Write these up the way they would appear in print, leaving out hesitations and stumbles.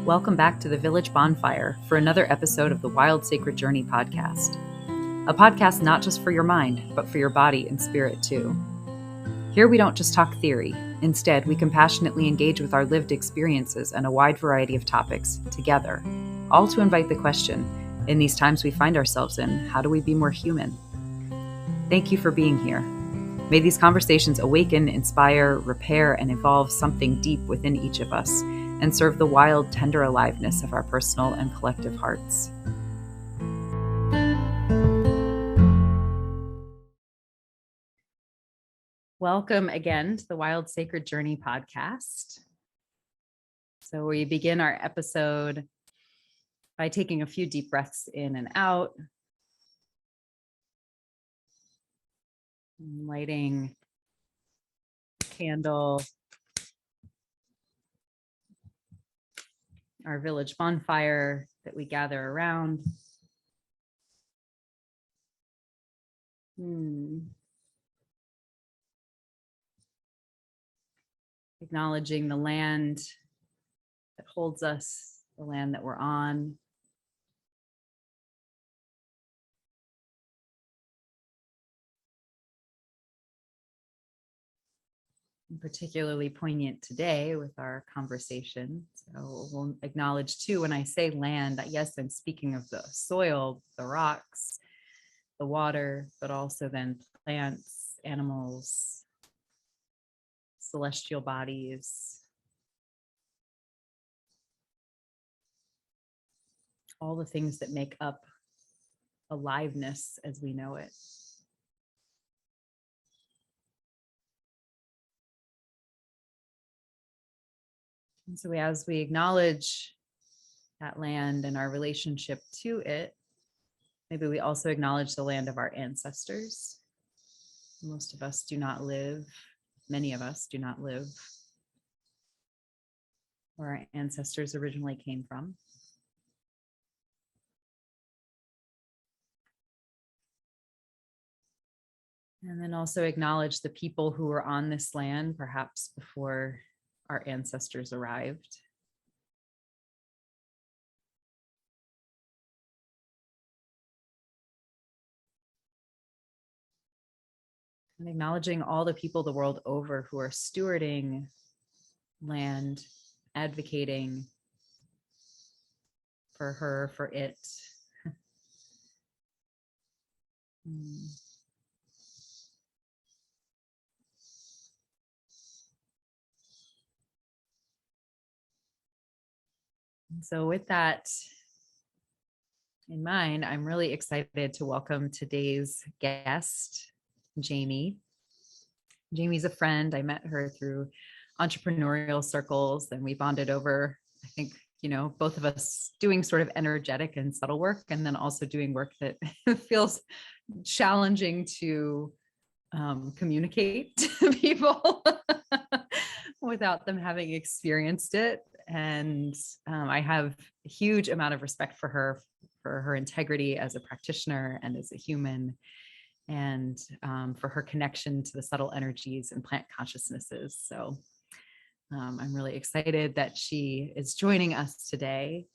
Welcome back to the Village Bonfire for another episode of the Wild Sacred Journey podcast. A podcast not just for your mind, but for your body and spirit too. Here we don't just talk theory. Instead, we compassionately engage with our lived experiences and a wide variety of topics together, all to invite the question, in these times we find ourselves in, how do we be more human? Thank you for being here. May these conversations awaken, inspire, repair, and evolve something deep within each of us, and serve the wild, tender aliveness of our personal and collective hearts. Welcome again to the Wild Sacred Journey podcast. So we begin our episode by taking a few deep breaths in and out, lighting a candle, our village bonfire that we gather around. Acknowledging the land that holds us, the land that we're on. Particularly poignant today with our conversation. So we'll acknowledge too, when I say land, that yes, I'm speaking of the soil, the rocks, the water, but also then plants, animals, celestial bodies, all the things that make up aliveness as we know it. And so as we acknowledge that land and our relationship to it, maybe we also acknowledge the land of our ancestors. Most of us do not live, many of us do not live where our ancestors originally came from. And then also acknowledge the people who were on this land, perhaps before our ancestors arrived. And acknowledging all the people the world over who are stewarding land, advocating for her, for it. So with that in mind, I'm really excited to welcome today's guest, Jaime. Jaime's a friend. I met her through entrepreneurial circles, and we bonded over, I think, both of us doing sort of energetic and subtle work, and then also doing work that feels challenging to communicate to people without them having experienced it. And I have a huge amount of respect for her integrity as a practitioner and as a human, and for her connection to the subtle energies and plant consciousnesses. So I'm really excited that she is joining us today.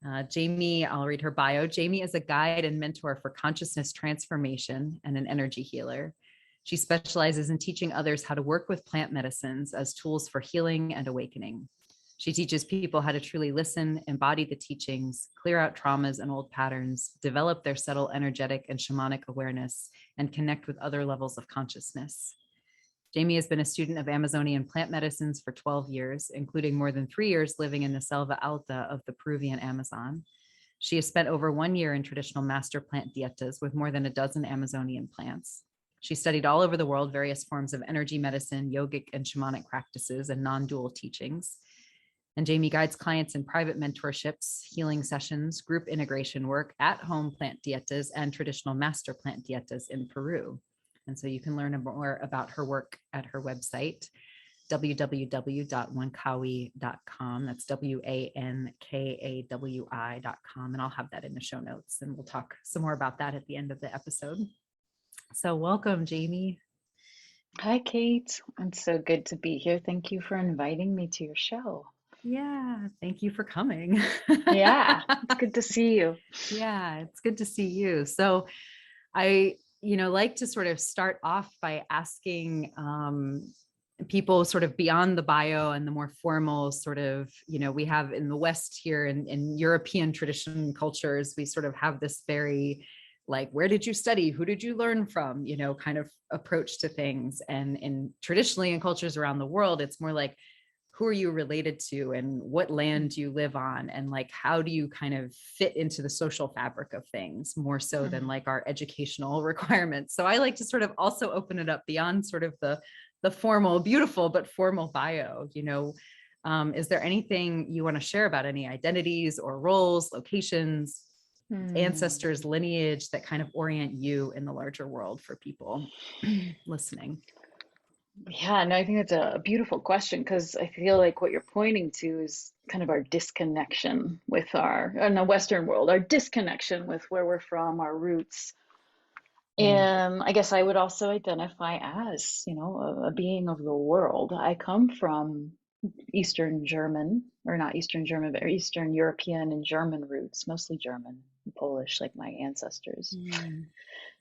Jaime, I'll read her bio. Jaime is a guide and mentor for consciousness transformation and an energy healer. She specializes in teaching others how to work with plant medicines as tools for healing and awakening. She teaches people how to truly listen, embody the teachings, clear out traumas and old patterns, develop their subtle energetic and shamanic awareness, and connect with other levels of consciousness. Jaime has been a student of Amazonian plant medicines for 12 years, including more than 3 years living in the Selva Alta of the Peruvian Amazon. She has spent over 1 year in traditional master plant dietas with more than a dozen Amazonian plants. She studied all over the world various forms of energy medicine, yogic and shamanic practices, and non-dual teachings. And Jaime guides clients in private mentorships, healing sessions, group integration work, at-home plant dietas, and traditional master plant dietas in Peru. And so you can learn more about her work at her website, www.wankawi.com. That's WANKAWI.com. And I'll have that in the show notes, and we'll talk some more about that at the end of the episode. So welcome, Jaime. Hi, Kate. It's so good to be here. Thank you for inviting me to your show. Yeah, thank you for coming. Yeah, it's good to see you. Yeah, it's good to see you. So I, like to sort of start off by asking people sort of beyond the bio and the more formal sort of, we have in the West here in European tradition cultures, we sort of have this very like, where did you study? Who did you learn from? Kind of approach to things. And traditionally in cultures around the world, it's more like, who are you related to and what land do you live on, and like how do you kind of fit into the social fabric of things more so than like our educational requirements. So I like to sort of also open it up beyond sort of the formal, beautiful but formal bio. Is there anything you want to share about any identities or roles, locations, Hmm. ancestors, lineage that kind of orient you in the larger world for people listening? Yeah, no, I think that's a beautiful question because I feel like what you're pointing to is kind of our disconnection with in the Western world, our disconnection with where we're from, our roots. Mm. And I guess I would also identify as, a being of the world. I come from Eastern German, or not Eastern German, but Eastern European and German roots, mostly German and Polish, like my ancestors, Mm.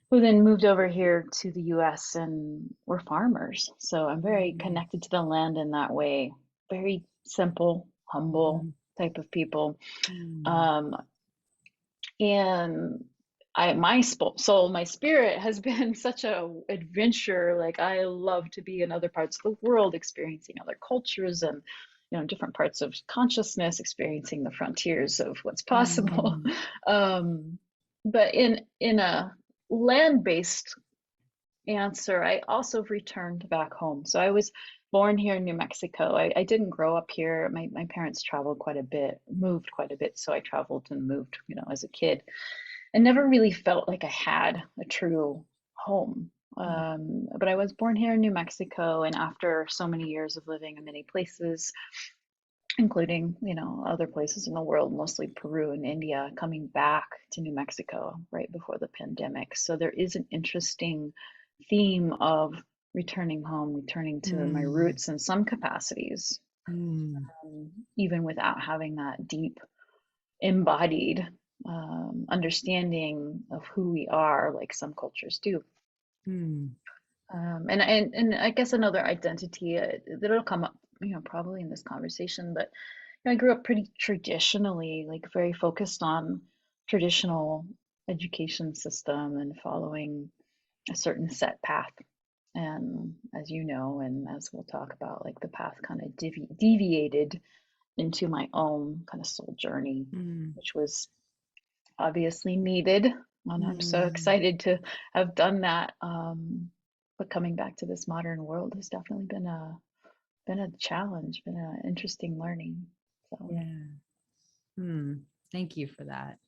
who then moved over here to the US and were farmers. So I'm very Mm. connected to the land in that way. Very simple, humble Mhm. type of people. Mm. Um, and my soul, my spirit has been such a adventure. Like I love to be in other parts of the world, experiencing other cultures and different parts of consciousness, experiencing the frontiers of what's possible. Mm. um, but in a land-based answer, I also returned back home. So I was born here in New Mexico. I didn't grow up here. My parents traveled quite a bit, moved quite a bit. So I traveled and moved, as a kid, and never really felt like I had a true home. But I was born here in New Mexico, and after so many years of living in many places, including, other places in the world, mostly Peru and India, coming back to New Mexico right before the pandemic. So there is an interesting theme of returning home, returning to my Mm. roots in some capacities, Mm. even without having that deep embodied understanding of who we are, like some cultures do. Mm. And I guess another identity that'll come up, probably in this conversation, but I grew up pretty traditionally, like very focused on traditional education system and following a certain set path. And as you know, and as we'll talk about, like the path kind of deviated into my own kind of soul journey, Mm. which was obviously needed. And I'm so Mm. excited to have done that. But coming back to this modern world has definitely been a challenge, been an interesting learning. So Yeah. Mm. Thank you for that.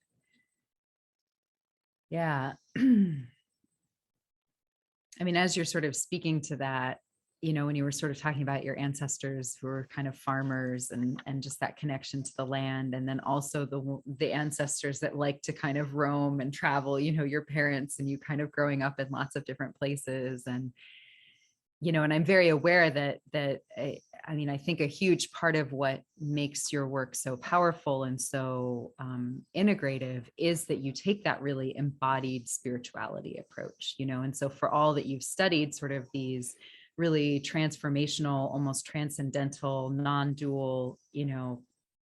Yeah. I mean, as you're sort of speaking to that, when you were sort of talking about your ancestors who were kind of farmers and just that connection to the land, and then also the ancestors that like to kind of roam and travel, your parents and you kind of growing up in lots of different places. And I'm very aware that I mean, I think a huge part of what makes your work so powerful and so integrative is that you take that really embodied spirituality approach, and so for all that you've studied sort of these really transformational, almost transcendental, non-dual,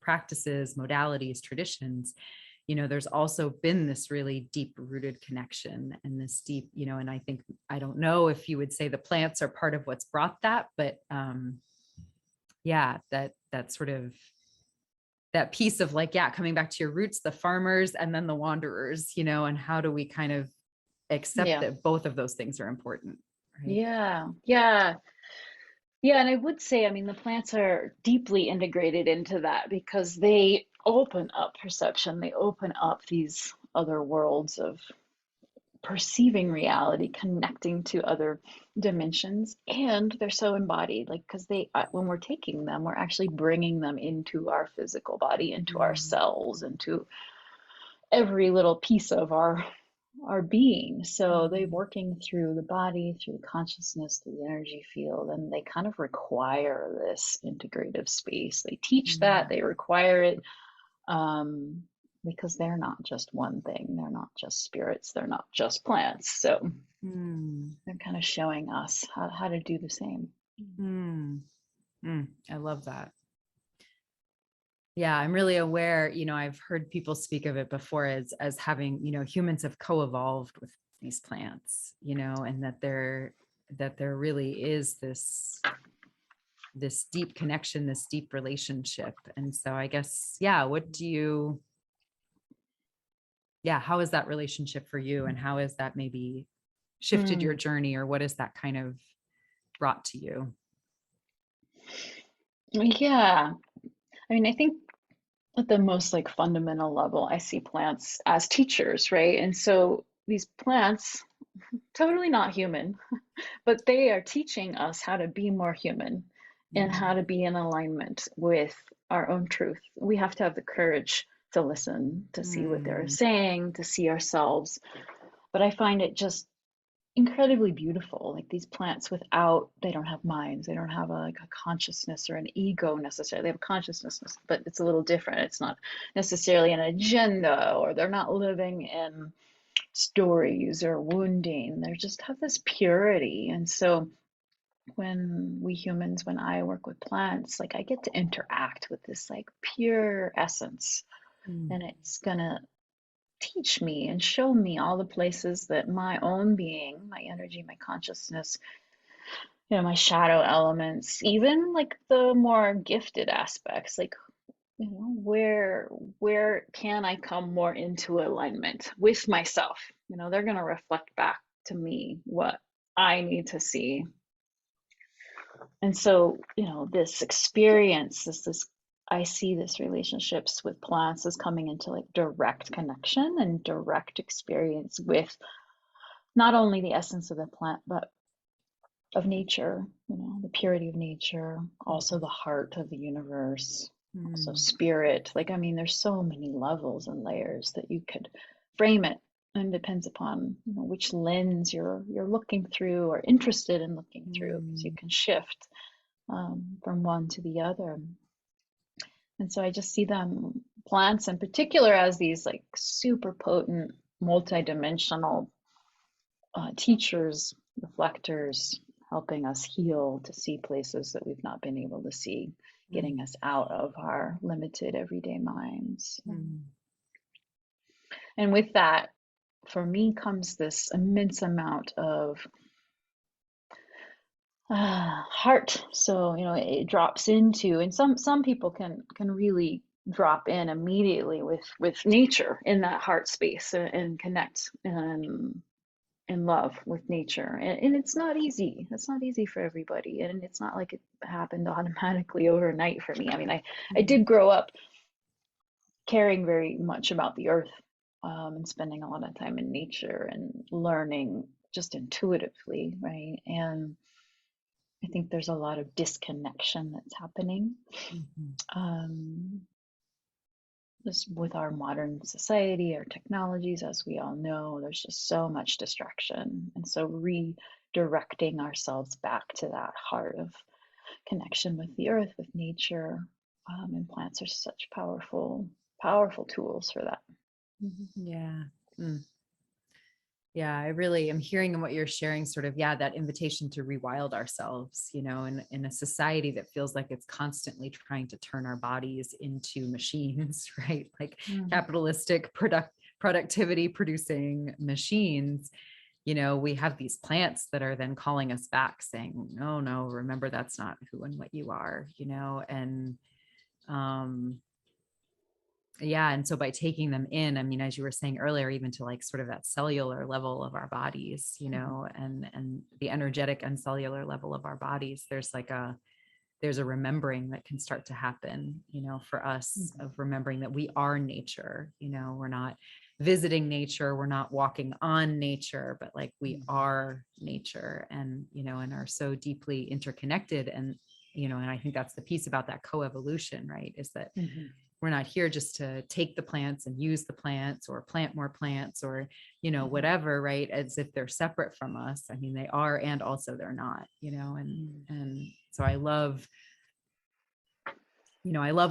practices, modalities, traditions, there's also been this really deep rooted connection and this deep, and I think, I don't know if you would say the plants are part of what's brought that, but yeah, that sort of that piece of like, yeah, coming back to your roots, the farmers and then the wanderers, and how do we kind of accept yeah, that both of those things are important, right? yeah. Yeah, and I would say, I mean, the plants are deeply integrated into that because they open up perception. They open up these other worlds of perceiving reality, connecting to other dimensions, and they're so embodied, like because when we're taking them, we're actually bringing them into our physical body, into our Mm. cells, into every little piece of our our being. So they're working through the body, through the consciousness, through the energy field, and they kind of require this integrative space. They teach that, they require it, because they're not just one thing. They're not just spirits. They're not just plants. So they're kind of showing us how to do the same. I love that. Yeah, I'm really aware, I've heard people speak of it before as having, humans have co-evolved with these plants, and that there really is this deep connection, this deep relationship. And so I guess, how is that relationship for you, and how has that maybe shifted your journey, or what has that kind of brought to you? Yeah. I mean, I think at the most like fundamental level, I see plants as teachers, right? And so these plants, totally not human, but they are teaching us how to be more human and how to be in alignment with our own truth. We have to have the courage to listen, to see what they're saying, to see ourselves. But I find it just incredibly beautiful. Like these plants they don't have minds. They don't have like a consciousness or an ego necessarily. They have consciousness, but it's a little different. It's not necessarily an agenda, or they're not living in stories or wounding. They just have this purity. And so when I work with plants, like I get to interact with this like pure essence, and it's gonna teach me and show me all the places that my own being, my energy, my consciousness, my shadow elements, even like the more gifted aspects, like where can I come more into alignment with myself? They're going to reflect back to me what I need to see. And so, this experience, this I see this relationships with plants as coming into like direct connection and direct experience with not only the essence of the plant, but of nature, the purity of nature, also the heart of the universe, also spirit. Like, I mean, there's so many levels and layers that you could frame it, and depends upon which lens you're looking through or interested in looking through, because you can shift from one to the other. And so I just see them, plants in particular, as these like super potent, multidimensional teachers, reflectors, helping us heal, to see places that we've not been able to see, getting us out of our limited everyday minds. And with that, for me, comes this immense amount of heart. So it drops into, and some people can really drop in immediately with nature in that heart space, and connect in love with nature. And it's not easy. It's not easy for everybody, and it's not like it happened automatically overnight for me. I mean, I did grow up caring very much about the earth, and spending a lot of time in nature and learning just intuitively, right? And I think there's a lot of disconnection that's happening, just with our modern society, our technologies. As we all know, there's just so much distraction. And so redirecting ourselves back to that heart of connection with the earth, with nature, and plants are such powerful tools for that. Yeah. Yeah, I really am hearing in what you're sharing, sort of, that invitation to rewild ourselves, in a society that feels like it's constantly trying to turn our bodies into machines, right? Like capitalistic productivity producing machines. We have these plants that are then calling us back, saying, no, remember, that's not who and what you are, and and so by taking them in, I mean, as you were saying earlier, even to like sort of that cellular level of our bodies, and the energetic and cellular level of our bodies, there's a remembering that can start to happen, for us, of remembering that we are nature. We're not visiting nature, we're not walking on nature, but like we are nature, and and are so deeply interconnected. And and I think that's the piece about that coevolution, right? Is that we're not here just to take the plants and use the plants or plant more plants or, Mhm. whatever, right? As if they're separate from us. I mean, they are, and also they're not, Mm. and so I love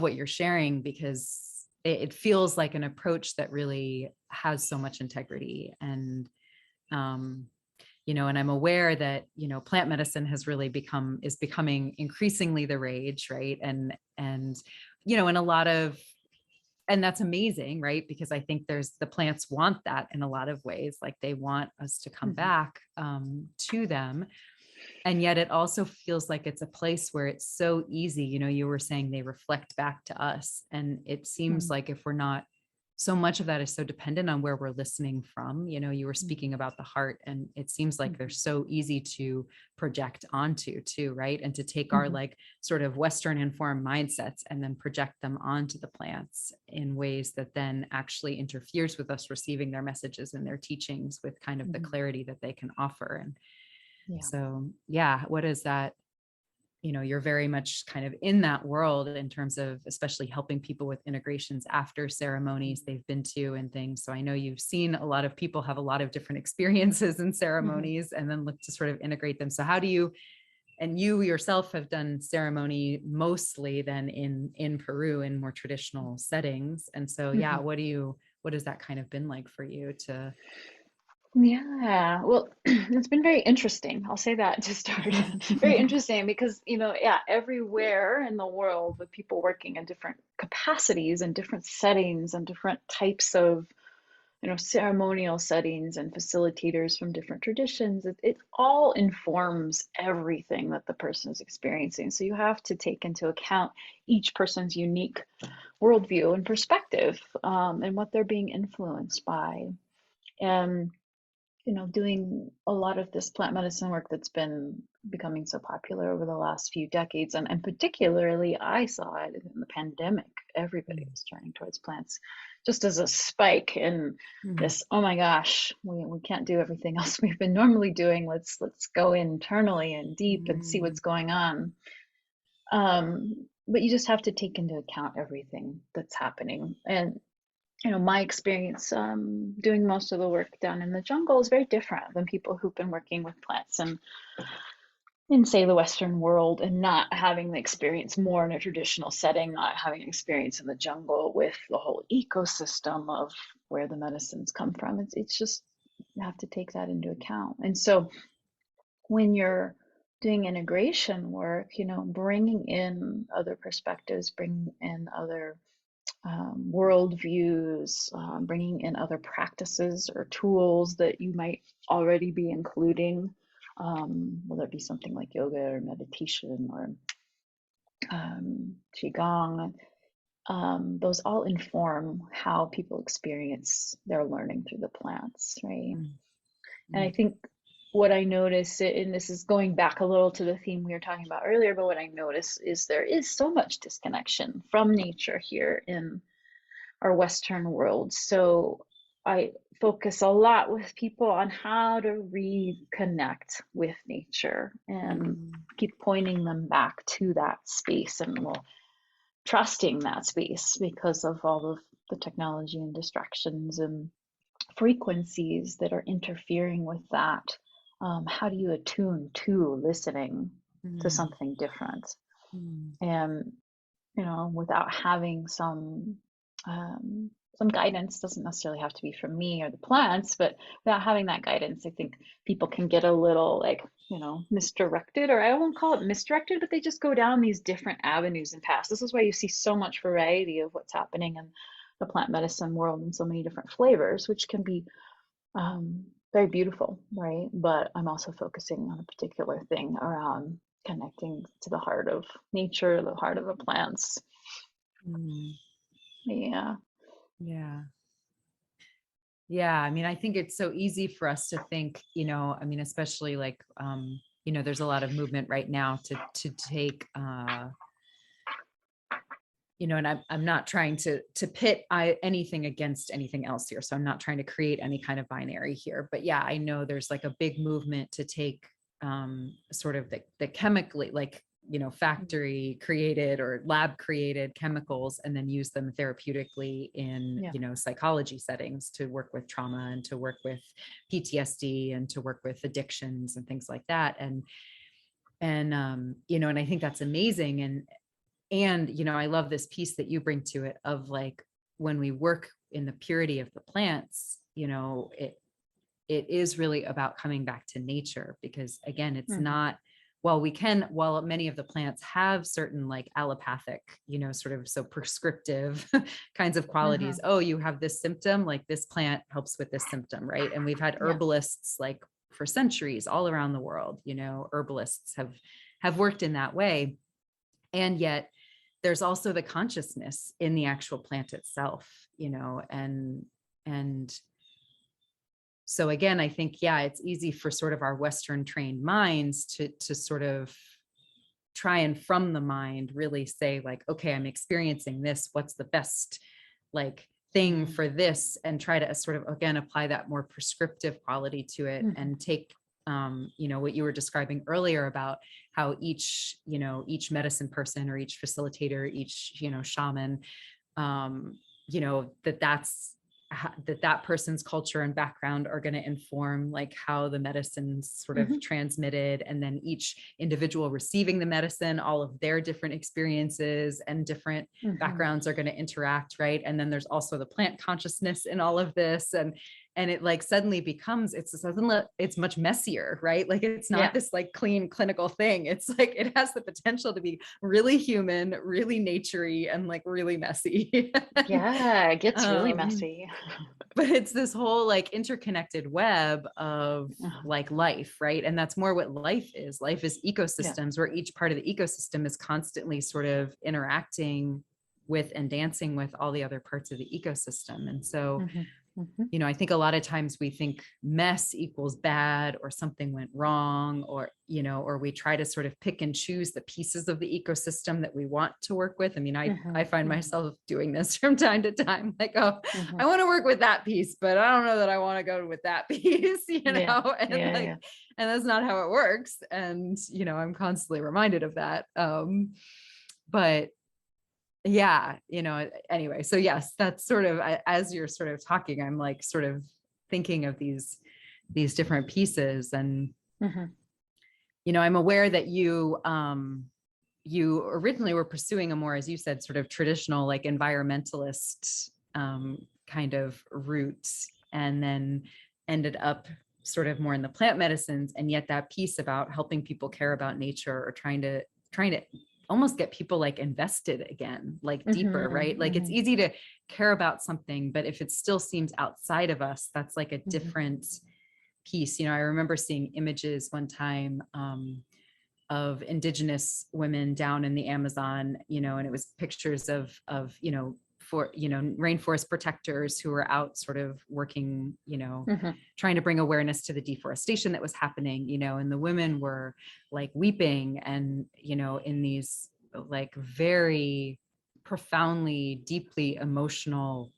what you're sharing, because it feels like an approach that really has so much integrity. And, um, and I'm aware that, plant medicine is becoming increasingly the rage, right? And, in a lot of, and that's amazing, right? Because I think the plants want that in a lot of ways. Like, they want us to come Mhm. back to them. And yet it also feels like it's a place where it's so easy. You were saying they reflect back to us. And it seems Mm. like, if we're not, so much of that is so dependent on where we're listening from. You were Mm. speaking about the heart, and it seems like they're Mhm. so easy to project onto too, right? And to take our, Mhm. like, sort of Western informed mindsets and then project them onto the plants in ways that then actually interferes with us receiving their messages and their teachings with kind of the Mhm. clarity that they can offer. And Yeah. so, yeah, what is that? You're very much kind of in that world in terms of especially helping people with integrations after ceremonies they've been to and things. So I know you've seen a lot of people have a lot of different experiences in Mhm. ceremonies and then look to sort of integrate them. So how do you, and you yourself have done ceremony mostly then in Peru in more traditional settings. And so, yeah, Mhm. what has that kind of been like for you to? Yeah, well, it's been very interesting. I'll say that to start. Very interesting because, yeah, everywhere in the world with people working in different capacities and different settings and different types of, ceremonial settings and facilitators from different traditions, it all informs everything that the person is experiencing. So you have to take into account each person's unique worldview and perspective, and what they're being influenced by. And doing a lot of this plant medicine work that's been becoming so popular over the last few decades. And particularly, I saw it in the pandemic. Everybody was turning towards plants just as a spike in Mhm. this, oh my gosh, we can't do everything else we've been normally doing. Let's go internally and deep and see Mhm. what's going on. But you just have to take into account everything that's happening. And my experience doing most of the work down in the jungle is very different than people who've been working with plants and in, say, the Western world, and not having the experience more in a traditional setting, not having experience in the jungle with the whole ecosystem of where the medicines come from. It's just, you have to take that into account. And so when you're doing integration work, bringing in other perspectives, bringing in other worldviews, bringing in other practices or tools that you might already be including, whether it be something like yoga or meditation or qigong. Those all inform how people experience their learning through the plants, right? And I Mhm. think what I notice, and this is going back a little to the theme we were talking about earlier, but what I notice is there is so much disconnection from nature here in our Western world. So I focus a lot with people on how to reconnect with nature and Mhm. keep pointing them back to that space, and well, trusting that space because of all of the technology and distractions and frequencies that are interfering with that. How do you attune to listening to Mhm. something different? Mhm. And without having some guidance, doesn't necessarily have to be from me or the plants, but without having that guidance, I think people can get a little, like, misdirected, or I won't call it misdirected, but they just go down these different avenues and paths. This is why you see so much variety of what's happening in the plant medicine world and so many different flavors, which can be very beautiful, right? But I'm also focusing on a particular thing around connecting to the heart of nature, the heart of the plants. Mhm. Yeah. Yeah. Yeah. I mean, I think it's so easy for us to think, I mean, especially like, there's a lot of movement right now to take, and I'm not trying to pit anything against anything else here. So I'm not trying to create any kind of binary here, but yeah, I know there's like a big movement to take sort of the chemically, like factory created or lab created chemicals and then use them therapeutically in, psychology settings to work with trauma and to work with PTSD and to work with addictions and things like that. And I think that's amazing. And I love this piece that you bring to it of like, when we work in the purity of the plants, it is really about coming back to nature, because again, it's not, while many of the plants have certain like allopathic, sort of so prescriptive kinds of qualities. Oh, you have this symptom, like this plant helps with this symptom, right? And we've had herbalists like for centuries all around the world, herbalists have worked in that way. And yet there's also the consciousness in the actual plant itself, and so again, I think, it's easy for sort of our Western trained minds to sort of try and from the mind really say like, okay, I'm experiencing this. What's the best like thing for this? And try to sort of, again, apply that more prescriptive quality to it and take, what you were describing earlier about how each medicine person or each facilitator, each, shaman, that person's culture and background are going to inform like how the medicine's sort of transmitted, and then each individual receiving the medicine, all of their different experiences and different backgrounds are going to interact, right? And then there's also the plant consciousness in all of this, and it like suddenly becomes, it's much messier, right? Like it's not this like clean clinical thing. It's like it has the potential to be really human, really naturey, and like really messy. Yeah, it gets really messy. But it's this whole like interconnected web of like life, right? And that's more what life is. Life is ecosystems where each part of the ecosystem is constantly sort of interacting with and dancing with all the other parts of the ecosystem. And so I think a lot of times we think mess equals bad, or something went wrong, or, or we try to sort of pick and choose the pieces of the ecosystem that we want to work with. I mean, I find myself doing this from time to time, like, oh, I want to work with that piece, but I don't know that I want to go with that piece, and that's not how it works. And, I'm constantly reminded of that. But anyway, so yes, that's sort of, as you're sort of talking, I'm like sort of thinking of these different pieces. And I'm aware that you originally were pursuing a more, as you said, sort of traditional like environmentalist kind of roots, and then ended up sort of more in the plant medicines. And yet that piece about helping people care about nature, or trying to almost get people like invested again, like deeper, right? Like it's easy to care about something, but if it still seems outside of us, that's like a different piece. I remember seeing images one time of indigenous women down in the Amazon, and it was pictures of rainforest protectors who were out sort of working, trying to bring awareness to the deforestation that was happening, and the women were like weeping and, in these like very profoundly, deeply emotional,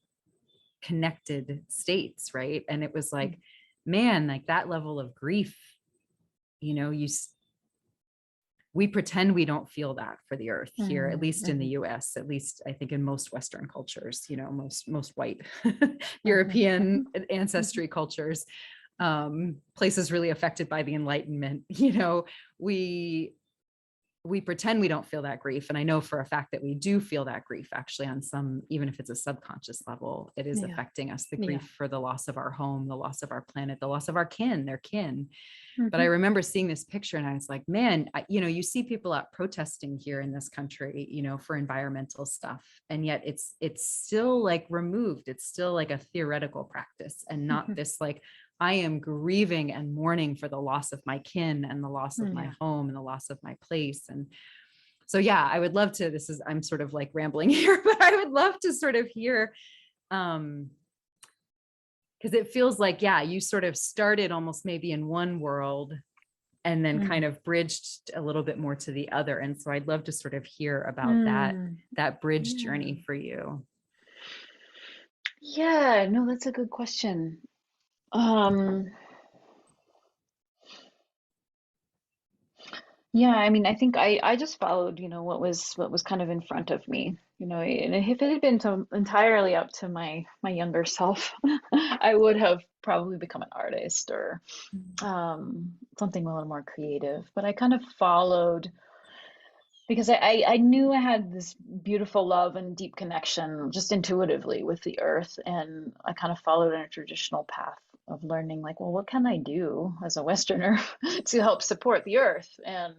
connected states. Right. And it was like, man, like that level of grief, we pretend we don't feel that for the earth here, at least in the US, at least I think in most Western cultures, most white European ancestry cultures, places really affected by the Enlightenment, we pretend we don't feel that grief. And I know for a fact that we do feel that grief actually on some, even if it's a subconscious level, it is affecting us, the grief for the loss of our home, the loss of our planet, the loss of our kin, their kin. But I remember seeing this picture and I was like, man, you see people out protesting here in this country, for environmental stuff. And yet it's still like removed. It's still like a theoretical practice, and not this like, I am grieving and mourning for the loss of my kin and the loss of my home and the loss of my place. And so, I would love to, I'm sort of like rambling here, but I would love to sort of hear, because it feels like, you sort of started almost maybe in one world and then kind of bridged a little bit more to the other. And so I'd love to sort of hear about that bridge journey for you. Yeah, no, that's a good question. Um, Yeah, I mean, I think I just followed, what was kind of in front of me, and if it had been entirely up to my younger self, I would have probably become an artist or something a little more creative. But I kind of followed because I knew I had this beautiful love and deep connection just intuitively with the earth, and I kind of followed in a traditional path of learning, like, well, what can I do as a Westerner to help support the earth? And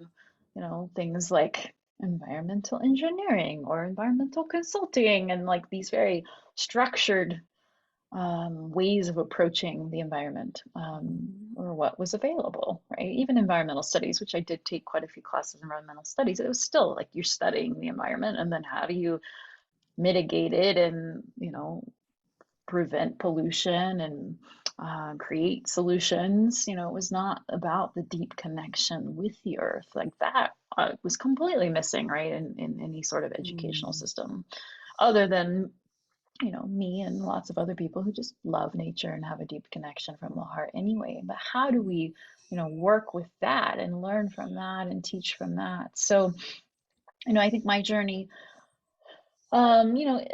things like environmental engineering or environmental consulting, and like these very structured ways of approaching the environment, or what was available, right? Even environmental studies, which I did take quite a few classes in environmental studies, it was still like you're studying the environment and then how do you mitigate it and, prevent pollution and create solutions. It was not about the deep connection with the earth like that. Was completely missing, right, in any sort of educational Mm. system, other than me and lots of other people who just love nature and have a deep connection from the heart anyway. But how do we, work with that and learn from that and teach from that? So, I think my journey, um, you know,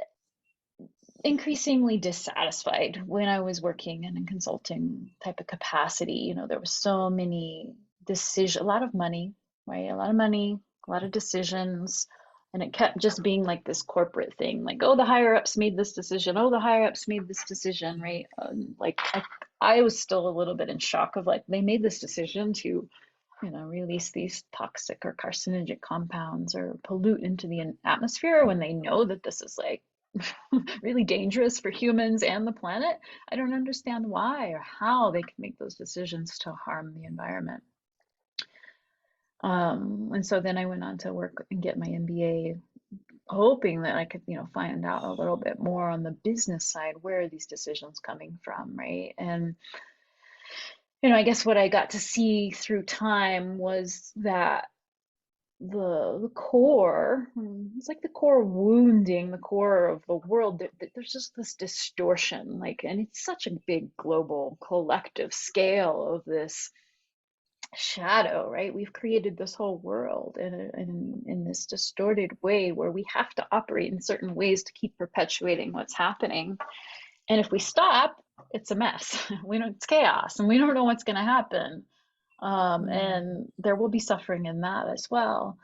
increasingly dissatisfied when I was working in a consulting type of capacity. There was so many decisions, a lot of money, right? A lot of money, a lot of decisions. And it kept just being like this corporate thing, like, oh, the higher ups made this decision. Oh, the higher ups made this decision, right? Like, I was still a little bit in shock of like, they made this decision to, release these toxic or carcinogenic compounds or pollute into the atmosphere when they know that this is like really dangerous for humans and the planet. I don't understand why or how they can make those decisions to harm the environment. And so then I went on to work and get my MBA, hoping that I could, find out a little bit more on the business side. Where are these decisions coming from, right? And I guess what I got to see through time was that the core, it's like the core wounding the core of the world. There's just this distortion, like, and it's such a big global collective scale of this shadow, right? We've created this whole world in this distorted way where we have to operate in certain ways to keep perpetuating what's happening. And if we stop, it's a mess. We don't, it's chaos, and we don't know what's going to happen. Mm. And there will be suffering in that as well.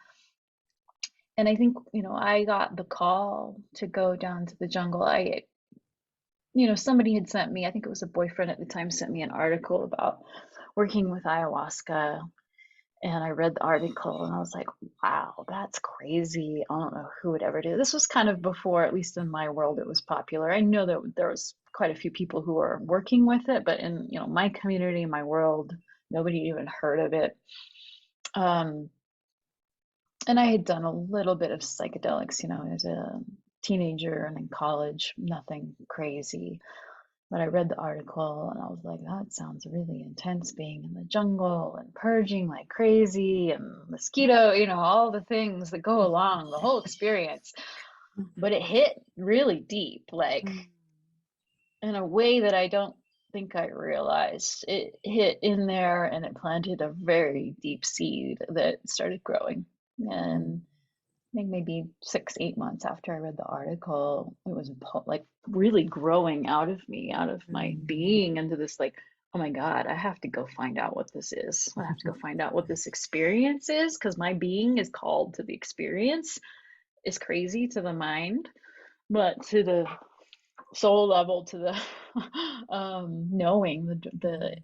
And I think, I got the call to go down to the jungle. Somebody had sent me, I think it was a boyfriend at the time, sent me an article about working with ayahuasca. And I read the article and I was like, wow, that's crazy. I don't know who would ever do. This was kind of before, at least in my world, it was popular. I know that there was quite a few people who were working with it, but in, my community, my world, nobody even heard of it. Um, and I had done a little bit of psychedelics, as a teenager and in college, nothing crazy. But I read the article and I was like, that sounds really intense, being in the jungle and purging like crazy and mosquito, all the things that go along, the whole experience. But it hit really deep, like Mm. in a way that I don't think I realized. It hit in there and it planted a very deep seed that started growing. Mm. And I think maybe 6, 8 months after I read the article, it was like really growing out of me, out of my Mm. being, into this like, oh my God, I have to go find out what this is. I have to go find out what this experience is, because my being is called to the experience. It's crazy to the mind, but to the soul level, to the knowing, the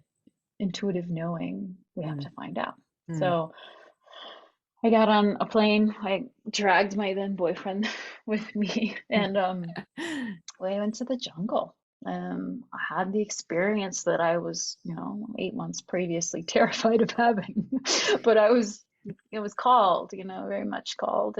intuitive knowing, we have Mm. to find out. Mm. So I got on a plane. I dragged my then boyfriend with me, and we went to the jungle. I had the experience that I was, 8 months previously terrified of having, but it was called, very much called,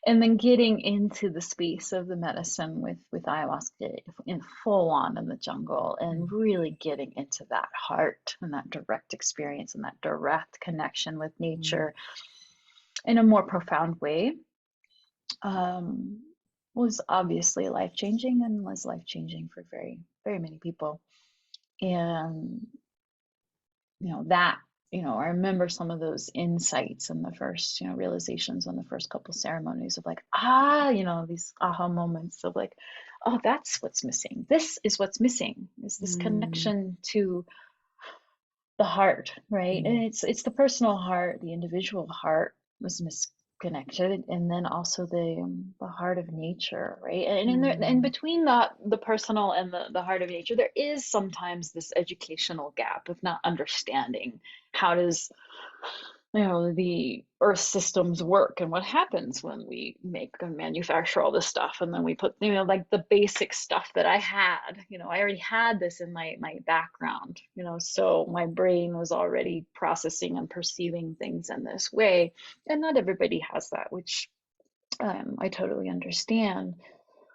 and then getting into the space of the medicine with ayahuasca in full on in the jungle, and really getting into that heart and that direct experience and that direct connection with Mm. nature in a more profound way, um, was obviously life changing, and was life changing for very, very many people. And that I remember some of those insights and the first, realizations on the first couple ceremonies of like, these aha moments of like, oh, that's what's missing. This is what's missing, is this Mm, connection to the heart, right? mm, And it's the personal heart, the individual heart was misconnected, and then also the heart of nature, right? And in mm, between the personal and the heart of nature, there is sometimes this educational gap of not understanding how does the earth systems work and what happens when we make and manufacture all this stuff, and then we put like the basic stuff that I had, I already had this in my background, so my brain was already processing and perceiving things in this way, and not everybody has that, which I totally understand.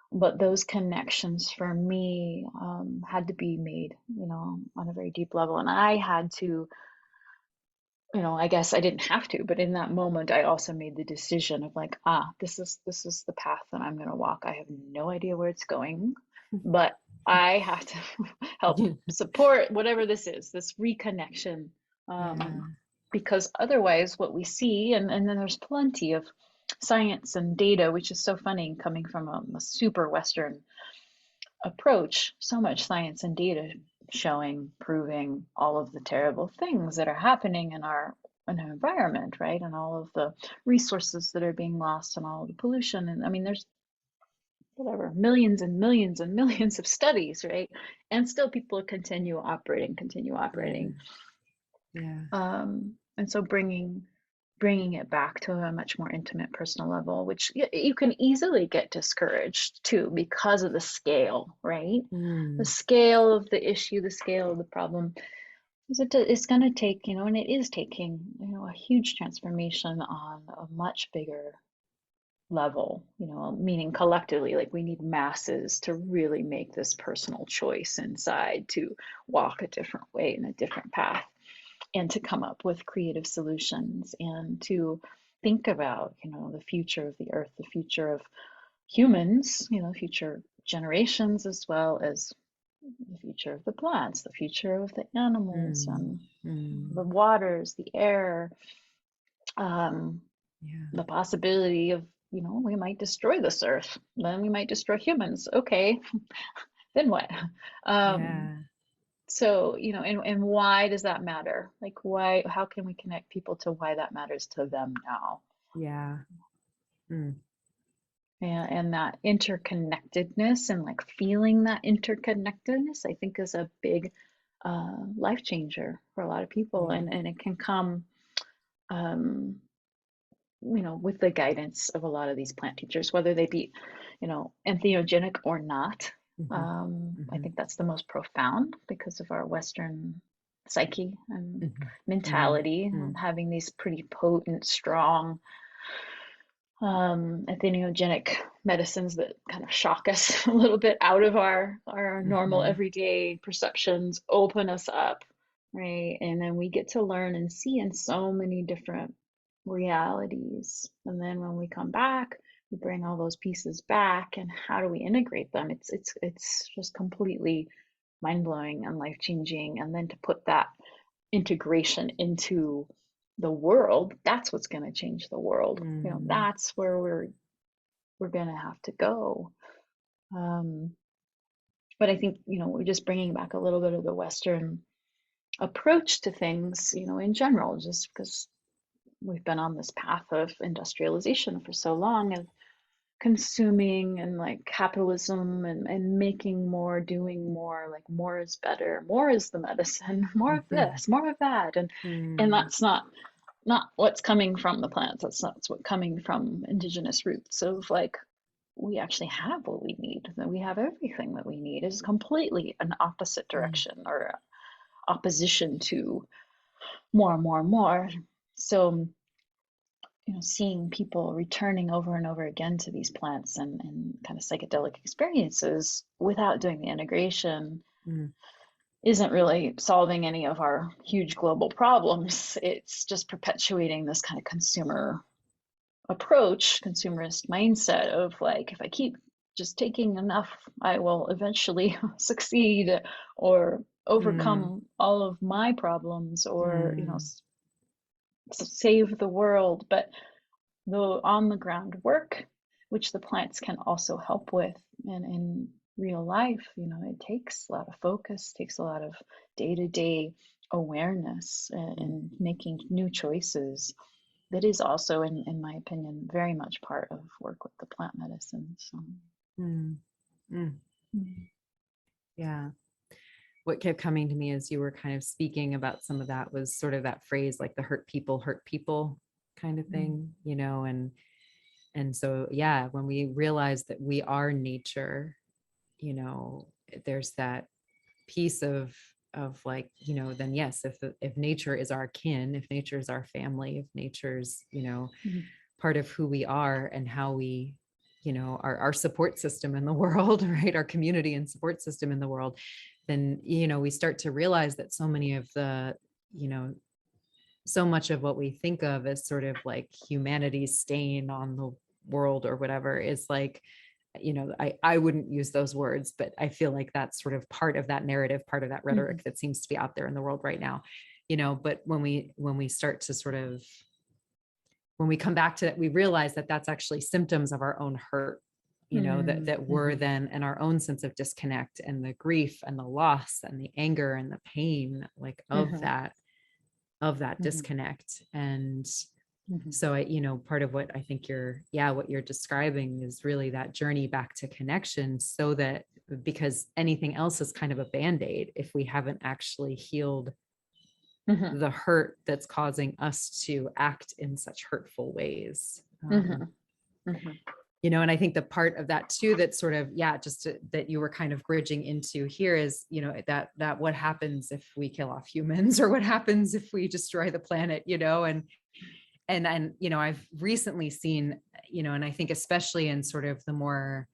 But those connections for me had to be made, on a very deep level, and I had to, I guess I didn't have to, but in that moment, I also made the decision of like, this is the path that I'm going to walk. I have no idea where it's going, but I have to help mm. support whatever this is, this reconnection, Yeah. because otherwise, what we see, and then there's plenty of science and data, which is so funny coming from a super Western approach, so much science and data showing, proving all of the terrible things that are happening in our environment, right? And all of the resources that are being lost and all of the pollution. And I mean, there's whatever, millions and millions and millions of studies, right? And still people continue operating, continue Yeah. operating. Yeah. And so bringing it back to a much more intimate personal level, which you can easily get discouraged too because of the scale, right? The Mm, scale of the issue, the scale of the problem. It's going to take, and it is taking, a huge transformation on a much bigger level, meaning collectively, like we need masses to really make this personal choice inside to walk a different way and a different path, and to come up with creative solutions, and to think about, the future of the earth, the future of humans, future generations, as well as the future of the plants, the future of the animals, mm, and the mm. waters, the air, um, Yeah. the possibility of, we might destroy this earth, then we might destroy humans. Okay, then what? Um, Yeah. so, and why does that matter? Like, how can we connect people to why that matters to them now? Yeah. Mm, And that interconnectedness, and like feeling that interconnectedness, I think is a big life changer for a lot of people. yeah. And it can come, um, with the guidance of a lot of these plant teachers, whether they be, entheogenic or not. Mhm, I mhm, think that's the most profound because of our Western psyche and mhm, mm, mentality, mm, having these pretty potent, strong, entheogenic medicines that kind of shock us a little bit out of our normal mhm, everyday perceptions, open us up, right? And then we get to learn and see in so many different realities. And then when we come back, we bring all those pieces back, and how do we integrate them? It's just completely mind-blowing and life-changing. And then to put that integration into the world, that's what's going to change the world. mm, That's where we're going to have to go. um but I think, we're just bringing back a little bit of the Western approach to things, in general, just because we've been on this path of industrialization for so long, of consuming and like capitalism, and making more, doing more, like more is better, more is the medicine, more of mhm, this, more of that. And mm, that's not what's coming from the plants. That's not what's coming from indigenous roots of like, we actually have what we need, that we have everything that we need, is completely an opposite mm, direction, or opposition to more and more and more. So, seeing people returning over and over again to these plants, and kind of psychedelic experiences without doing the integration, mm, isn't really solving any of our huge global problems. It's just perpetuating this kind of consumer approach, consumerist mindset of like, if I keep just taking enough, I will eventually succeed, or mm, overcome all of my problems, or, mm. save the world, but the on the ground work, which the plants can also help with. And in real life, it takes a lot of focus, takes a lot of day-to-day awareness and making new choices. That is also, in my opinion, very much part of work with the plant medicine. So, Mm. Mm. mm. Yeah. What kept coming to me as you were kind of speaking about some of that was sort of that phrase, like the hurt people kind of thing, and so, yeah, when we realize that we are nature, there's that piece of like, then yes, if nature is our kin, if nature is our family, if nature's, Mhm. part of who we are and how we, our support system in the world, right? Our community and support system in the world, then, we start to realize that so many of the, you know, so much of what we think of as sort of like humanity's stain on the world or whatever is like, I wouldn't use those words, but I feel like that's sort of part of that narrative, part of that rhetoric that seems to be out there in the world right now. But when we start to sort of, when we come back to it, we realize that that's actually symptoms of our own hurt, that we're then in our own sense of disconnect and the grief and the loss and the anger and the pain, like of that disconnect. And so part of what I think what you're describing is really that journey back to connection, so that, because anything else is kind of a band-aid if we haven't actually healed the hurt that's causing us to act in such hurtful ways. And I think the part of that too, that sort of, that you were kind of bridging into here is, that what happens if we kill off humans, or what happens if we destroy the planet, and I've recently seen, and I think especially in sort of the more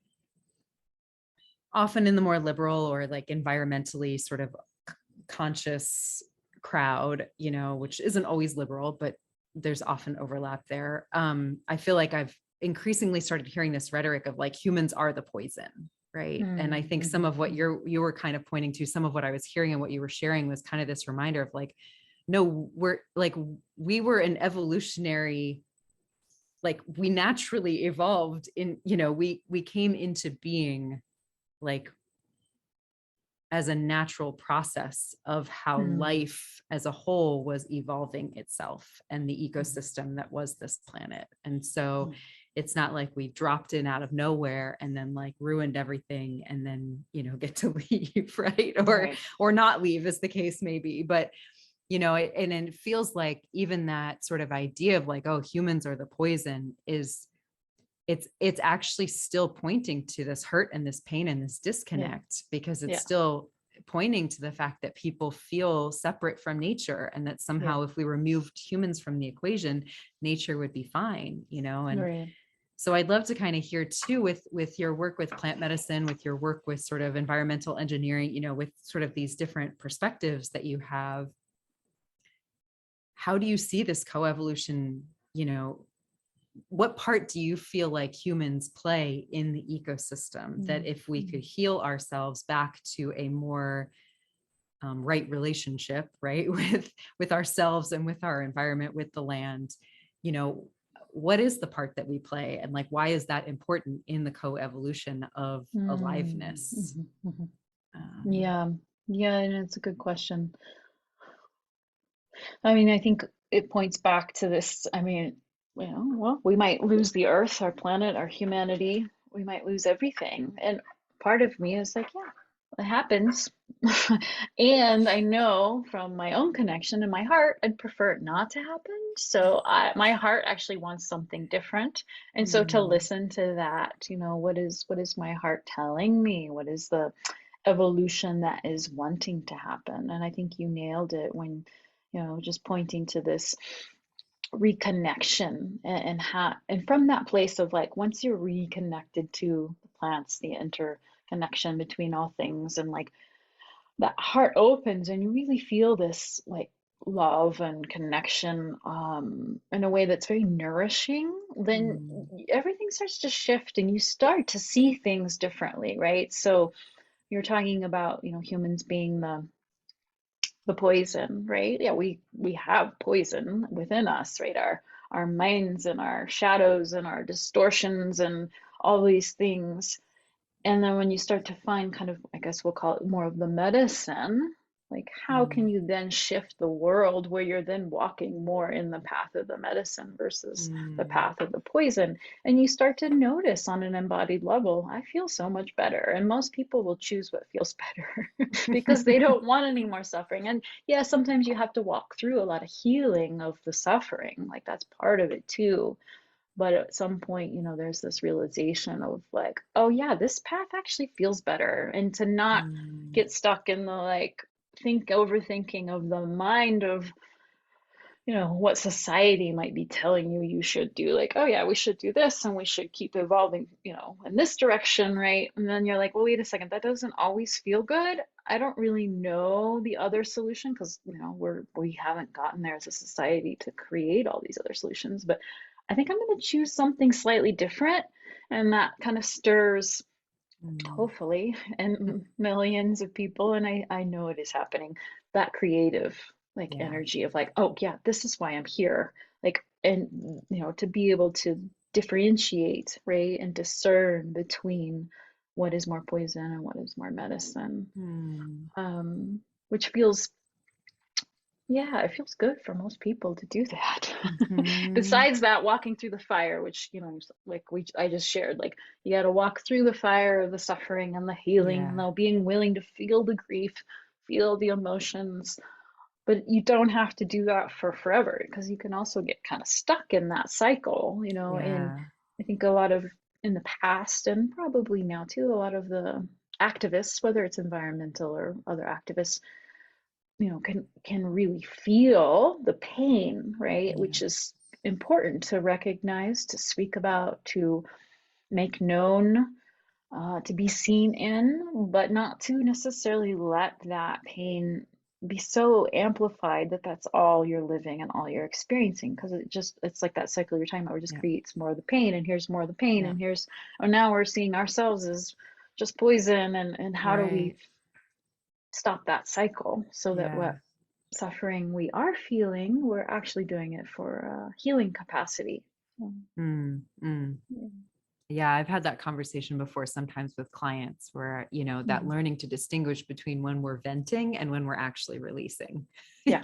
often in the more liberal or like environmentally sort of conscious crowd, which isn't always liberal, but there's often overlap there. I feel like I've increasingly started hearing this rhetoric of like humans are the poison, right? And I think some of what you were kind of pointing to, some of what I was hearing and what you were sharing was kind of this reminder of like, no, we were an evolutionary, like we naturally evolved in, we came into being like as a natural process of how life as a whole was evolving itself and the ecosystem that was this planet. And so it's not like we dropped in out of nowhere and then like ruined everything and then, get to leave, right? Or not leave, as the case may be. But and it feels like even that sort of idea of like, oh, humans are the poison is, it's actually still pointing to this hurt and this pain and this disconnect, because it's still pointing to the fact that people feel separate from nature, and that somehow if we removed humans from the equation, nature would be fine, and so I'd love to kind of hear too, with your work with plant medicine, with your work with sort of environmental engineering, with sort of these different perspectives that you have. How do you see this coevolution? What part do you feel like humans play in the ecosystem, that if we could heal ourselves back to a more right relationship, right, with ourselves and with our environment, with the land, what is the part that we play, and like why is that important in the coevolution of aliveness? Yeah, and it's a good question. I mean, I think it points back to this. I mean, well, we might lose the earth, our planet, our humanity. We might lose everything. And part of me is like, yeah, it happens. And I know from my own connection in my heart, I'd prefer it not to happen. So my heart actually wants something different. And so to listen to that, what is my heart telling me? What is the evolution that is wanting to happen? And I think you nailed it when just pointing to this reconnection, and from that place of like, once you're reconnected to the plants, the interconnection between all things, and like that heart opens and you really feel this like love and connection in a way that's very nourishing, then everything starts to shift and you start to see things differently, right? So you're talking about humans being the the poison, right? Yeah, we have poison within us, right? Our minds and our shadows and our distortions and all these things. And then when you start to find kind of, I guess we'll call it more of the medicine, like how can Mm, you then shift the world where you're then walking more in the path of the medicine versus the mm, path of the poison? And you start to notice on an embodied level, I feel so much better. And most people will choose what feels better because they don't want any more suffering. And yeah, sometimes you have to walk through a lot of healing of the suffering. Like that's part of it too. But at some point, there's this realization of like, oh yeah, this path actually feels better. And to not mm, get stuck in the like overthinking of the mind of, what society might be telling you you should do. Like, oh yeah, we should do this and we should keep evolving, in this direction, right? And then you're like, well, wait a second, that doesn't always feel good. I don't really know the other solution because, we haven't gotten there as a society to create all these other solutions. But I think I'm going to choose something slightly different. And that kind of stirs, mm. hopefully, and millions of people. And I know it is happening, that creative like Yeah. energy of like, oh yeah, this is why I'm here. Like, and to be able to differentiate, right, and discern between what is more poison and what is more medicine. Mm, Which feels, yeah, it feels good for most people to do that. mhm. Besides that, walking through the fire, which, like I just shared, like you got to walk through the fire of the suffering and the healing, and Yeah. now being willing to feel the grief, feel the emotions. But you don't have to do that for forever because you can also get kind of stuck in that cycle, in Yeah. I think a lot of in the past and probably now too, a lot of the activists, whether it's environmental or other activists, can really feel the pain, right? Yeah. Which is important to recognize, to speak about, to make known, to be seen in, but not to necessarily let that pain be so amplified that that's all you're living and all you're experiencing. Because it's like that cycle you're talking about, where it just Yeah. creates more of the pain, and here's more of the pain, Yeah. and oh, now we're seeing ourselves as just poison, and how do we Right. stop that cycle so that Yeah. what suffering we are feeling, we're actually doing it for healing capacity. Mm, mm. Yeah. Yeah, I've had that conversation before sometimes with clients where, that Mhm. learning to distinguish between when we're venting and when we're actually releasing, Yeah.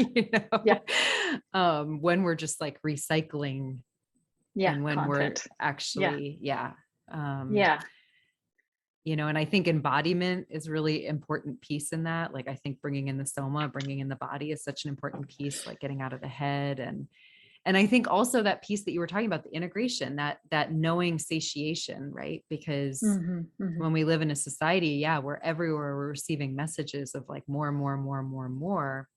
Yeah. when we're just like recycling Yeah. and when we're Content. Yeah. actually, yeah. Um, Yeah. and I think embodiment is really important piece in that. Like, I think bringing in the soma, bringing in the body is such an important piece, like getting out of the head. And I think also that piece that you were talking about, the integration, that knowing satiation, right? Because Hmm. Hmm. when we live in a society, yeah, we're everywhere, we're receiving messages of like more and more and more and more and more.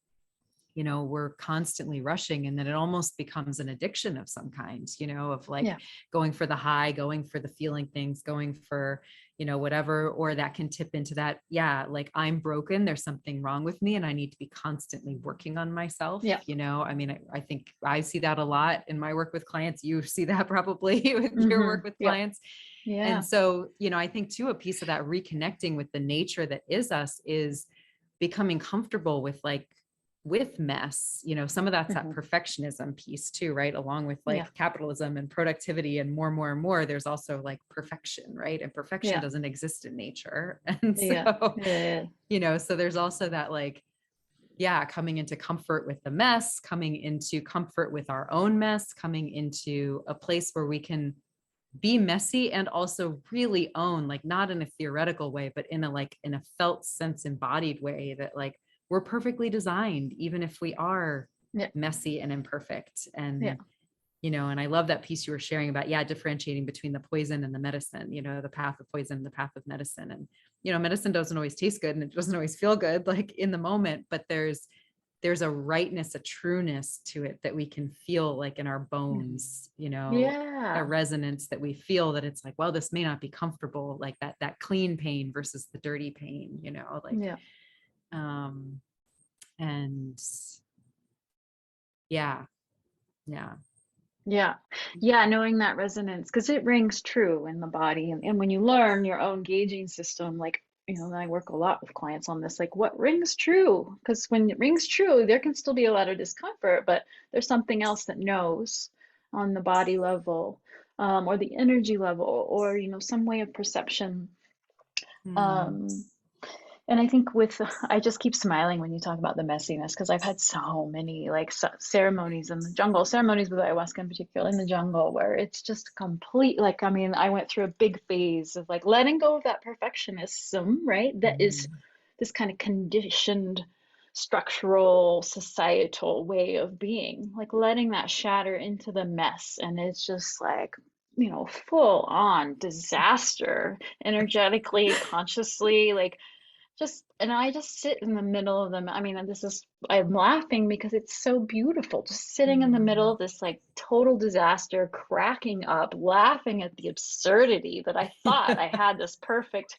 We're constantly rushing, and then it almost becomes an addiction of some kind, of like Yeah. going for the high, going for the feeling things, going for, whatever, or that can tip into that. Yeah. Like, I'm broken. There's something wrong with me and I need to be constantly working on myself. Yeah. I mean, I think I see that a lot in my work with clients. You see that probably with your Hmm. work with Yeah. clients. Yeah. And so, I think too, a piece of that reconnecting with the nature that is us is becoming comfortable with mess. Some of that's that Hmm. perfectionism piece too, right? Along with Yeah. like capitalism and productivity and more and more, there's also like perfection, right? And perfection Yeah. doesn't exist in nature. And Yeah. so, Yeah. so there's also that, like, yeah, coming into comfort with the mess, coming into comfort with our own mess, coming into a place where we can be messy and also really own, like, not in a theoretical way, but in a felt sense, embodied way, that like we're perfectly designed, even if we are Yeah. messy and imperfect. Yeah. And I love that piece you were sharing about, yeah, differentiating between the poison and the medicine, the path of poison, the path of medicine. And, medicine doesn't always taste good and it doesn't always feel good, like in the moment, but there's a rightness, a trueness to it that we can feel, like in our Mhm. bones, a Yeah. resonance that we feel, that it's like, well, this may not be comfortable, like that clean pain versus the dirty pain, like, Yeah. um, and yeah, yeah, Yeah. Yeah. Knowing that resonance, because it rings true in the body. And when you learn your own gauging system, like, I work a lot with clients on this, like what rings true? Because when it rings true, there can still be a lot of discomfort, but there's something else that knows on the body level, or the energy level, or, some way of perception. Mm. Um, and I think I just keep smiling when you talk about the messiness, because I've had so many like ceremonies in the jungle, ceremonies with ayahuasca in particular in the jungle, where it's just complete, like, I mean, I went through a big phase of like letting go of that perfectionism, right? That is Mm. this kind of conditioned, structural, societal way of being, like letting that shatter into the mess. And it's just like, full on disaster, energetically, consciously, like and I just sit in the middle of them. I mean, I'm laughing because it's so beautiful, just sitting in the middle Mm. of this like total disaster, cracking up, laughing at the absurdity that I thought I had this perfect,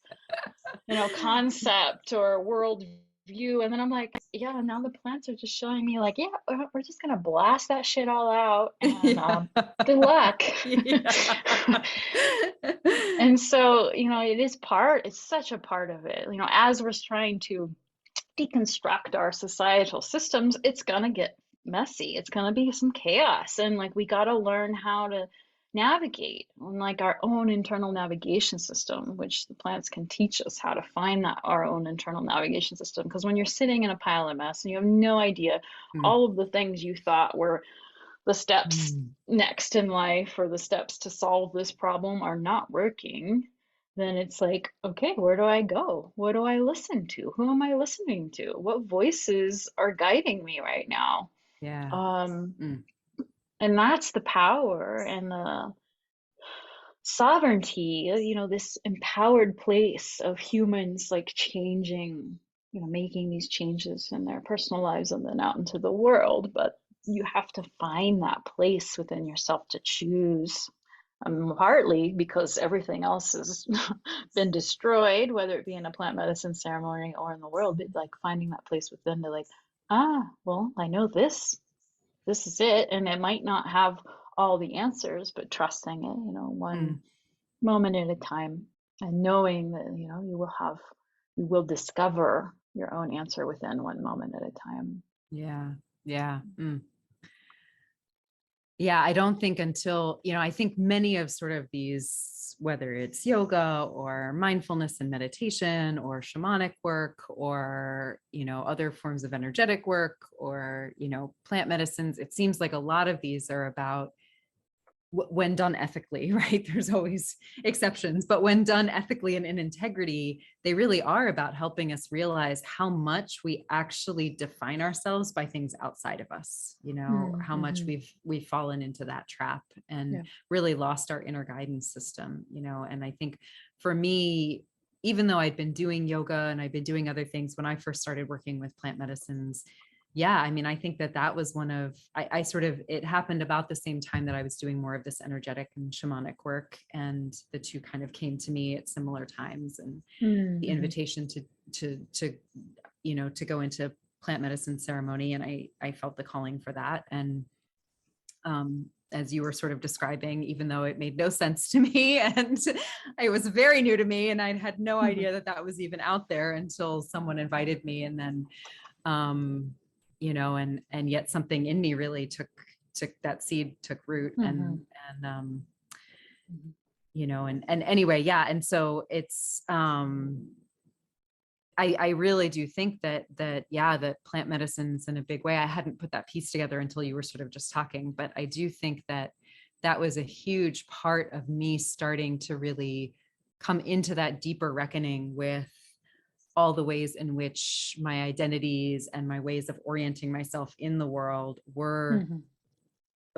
concept or world view. And then I'm like, yeah, now the plants are just showing me like, yeah, we're just gonna blast that shit all out, and Yeah. good luck. Yeah. And so, it's such a part of it, as we're trying to deconstruct our societal systems, it's going to get messy. It's going to be some chaos. And like, we got to learn how to navigate on like our own internal navigation system, which the plants can teach us how to find that our own internal navigation system. Because when you're sitting in a pile of mess and you have no idea Mm. all of the things you thought were the steps Mm. next in life, or the steps to solve this problem, are not working, then it's like, okay, where do I go? What do I listen to? Who am I listening to? What voices are guiding me right now? Yeah. Um, Mm. and that's the power and the sovereignty, this empowered place of humans like changing, making these changes in their personal lives and then out into the world. But you have to find that place within yourself to choose. Partly because everything else has been destroyed, whether it be in a plant medicine ceremony or in the world, but like finding that place within to like, well, I know this is it. And it might not have all the answers, but trusting it, one Mm. moment at a time, and knowing that, you will discover your own answer within one moment at a time. Yeah. Yeah. Mm. Yeah, I don't think until, I think many of sort of these, whether it's yoga or mindfulness and meditation or shamanic work or, other forms of energetic work or, plant medicines, it seems like a lot of these are about when done ethically, right? There's always exceptions, but when done ethically and in integrity, they really are about helping us realize how much we actually define ourselves by things outside of us, how much Mm-hmm. we've fallen into that trap and Yeah. really lost our inner guidance system, and I think for me, even though I'd been doing yoga and I'd been doing other things when I first started working with plant medicines, yeah, I mean, I think that was one of, I sort of, it happened about the same time that I was doing more of this energetic and shamanic work. And the two kind of came to me at similar times. And the Mm-hmm. invitation to go into plant medicine ceremony. And I felt the calling for that. And as you were sort of describing, even though it made no sense to me and it was very new to me and I had no Mm-hmm. idea that was even out there until someone invited me. And then, and yet something in me really took that seed, took root, Mm-hmm. and and anyway, yeah. And so it's, I really do think that plant medicine's in a big way. I hadn't put that piece together until you were sort of just talking, but I do think that was a huge part of me starting to really come into that deeper reckoning with all the ways in which my identities and my ways of orienting myself in the world were Mm-hmm.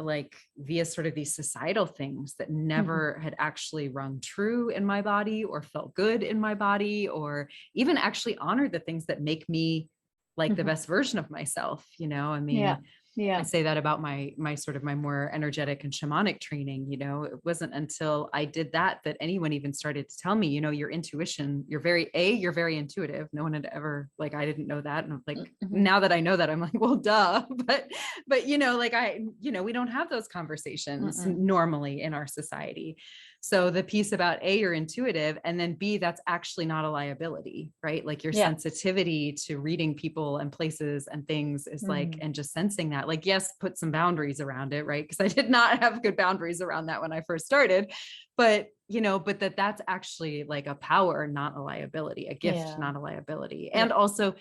like via sort of these societal things that Mm-hmm. never had actually rung true in my body or felt good in my body or even actually honored the things that make me like the Mm-hmm. best version of myself. I Yeah. mean, I Yeah. say that about my sort of my more energetic and shamanic training. It wasn't until I did that anyone even started to tell me, your intuition, you're very intuitive. No one had ever, like, I didn't know that. And like, Mm-hmm. now that I know that, I'm like, well, duh. But like we don't have those conversations Mm-mm. normally in our society. So the piece about A, you're intuitive, and then B, that's actually not a liability, right? Like your Yeah. sensitivity to reading people and places and things is like, Mm-hmm. and just sensing that, like, yes, put some boundaries around it, right? Because I did not have good boundaries around that when I first started. But that's actually like a power, not a liability, a gift, Yeah. not a liability. Yeah. And also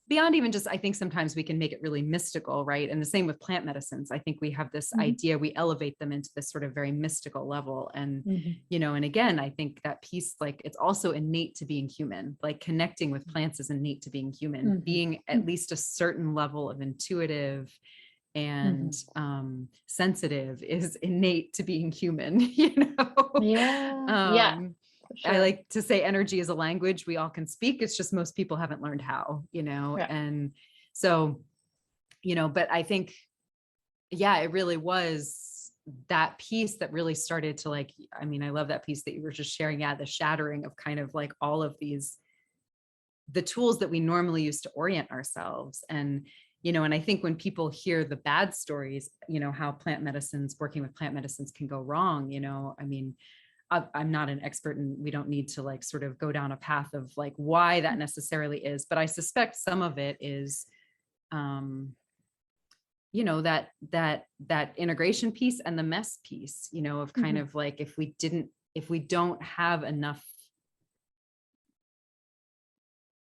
beyond even just, I think sometimes we can make it really mystical, right? And the same with plant medicines. I think we have this Mm-hmm. idea, we elevate them into this sort of very mystical level. And, Mm-hmm. and again, I think that piece, like, it's also innate to being human. Like connecting with plants is innate to being human, being Mm-hmm. at least a certain level of intuitive and Mm-hmm. sensitive is innate to being human, Yeah. Yeah. um, For I sure. like to say energy is a language we all can speak. It's just most people haven't learned how, Yeah. and so, but I think, yeah, it really was that piece that really started to, like, I mean, I love that piece that you were just sharing. Yeah, the shattering of kind of like all of the tools that we normally use to orient ourselves. And I think when people hear the bad stories, how working with plant medicines can go wrong, I mean, I'm not an expert, and we don't need to like sort of go down a path of like why that necessarily is, but I suspect some of it is, um, that integration piece and the mess piece, of kind Mm-hmm. of like, if we don't have enough,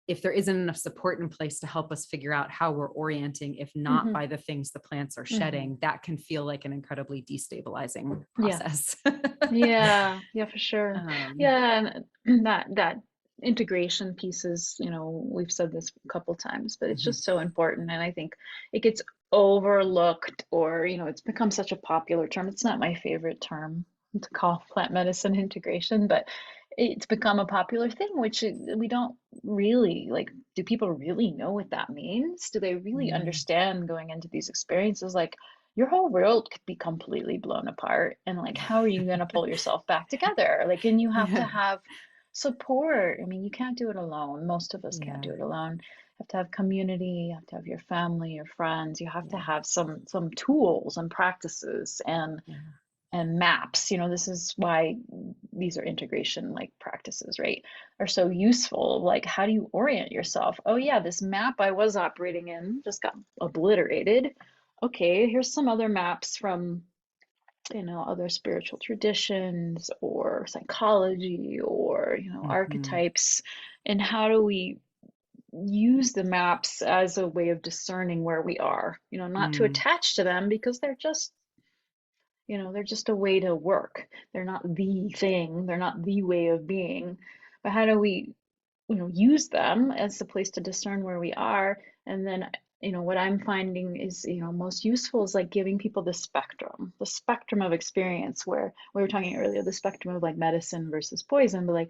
if there isn't enough support in place to help us figure out how we're orienting, if not Mm-hmm. by the things the plants are Mm-hmm. shedding, that can feel like an incredibly destabilizing Yeah. process. Yeah, yeah, for sure. um, Yeah, and that integration piece is, we've said this a couple times, but it's mhm, just so important. And I think it gets overlooked, or, it's become such a popular term. It's not my favorite term to call plant medicine integration, but it's become a popular thing, which we don't really like. Do people really know what that means? Do they really mm, understand going into these experiences? Like, your whole world could be completely blown apart, and like, how are you going to pull yourself back together? Like, and you have to yeah, have support. I mean, you can't do it alone. Most of us can't yeah, do it alone. You have to have community, you have to have your family, your friends, you have to yeah, have some tools and practices yeah, and maps. This is why these are integration like practices, right? Are so useful. Like, how do you orient yourself? Oh yeah, this map I was operating in just got obliterated. Okay, here's some other maps from, other spiritual traditions or psychology or, mhm, archetypes. And how do we use the maps as a way of discerning where we are, not to mm, attach to them because they're just a way to work. They're not the thing, they're not the way of being. But how do we, use them as a place to discern where we are? And then, what I'm finding is, most useful is like giving people the spectrum of experience, where we were talking earlier, the spectrum of like medicine versus poison, but like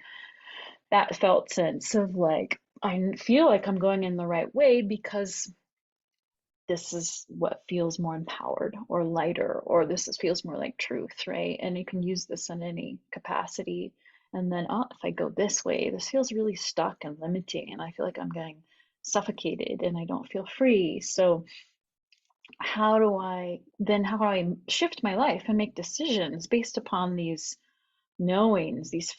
that felt sense of like, I feel like I'm going in the right way because this is what feels more empowered or lighter, or feels more like truth, right? And you can use this in any capacity. And then, oh, if I go this way, this feels really stuck and limiting, and I feel like I'm getting suffocated and I don't feel free. So, how do I shift my life and make decisions based upon these knowings, these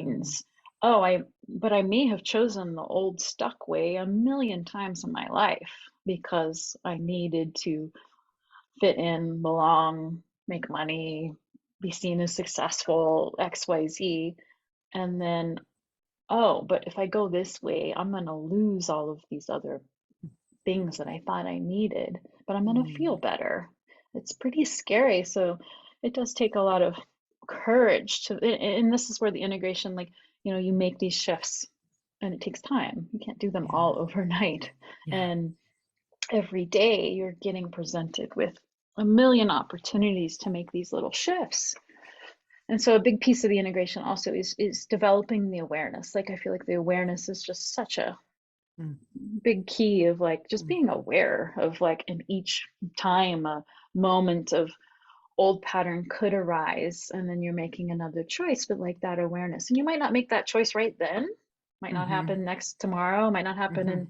mm, feelings? But I may have chosen the old stuck way a million times in my life because I needed to fit in, belong, make money, be seen as successful, XYZ. And then, oh, but if I go this way, I'm going to lose all of these other things that I thought I needed, but I'm going to feel mm, better. It's pretty scary. So it does take a lot of courage and this is where the integration, like, you make these shifts and it takes time. You can't do them yeah, all overnight. yeah, And every day you're getting presented with a million opportunities to make these little shifts. And so a big piece of the integration also is developing the awareness. Like, I feel like the awareness is just such a Mm, big key of like just mm, being aware of like in each time a moment of old pattern could arise, and then you're making another choice, but like that awareness, and you might not make that choice right then, might not mhm, happen next tomorrow, might not happen mhm. in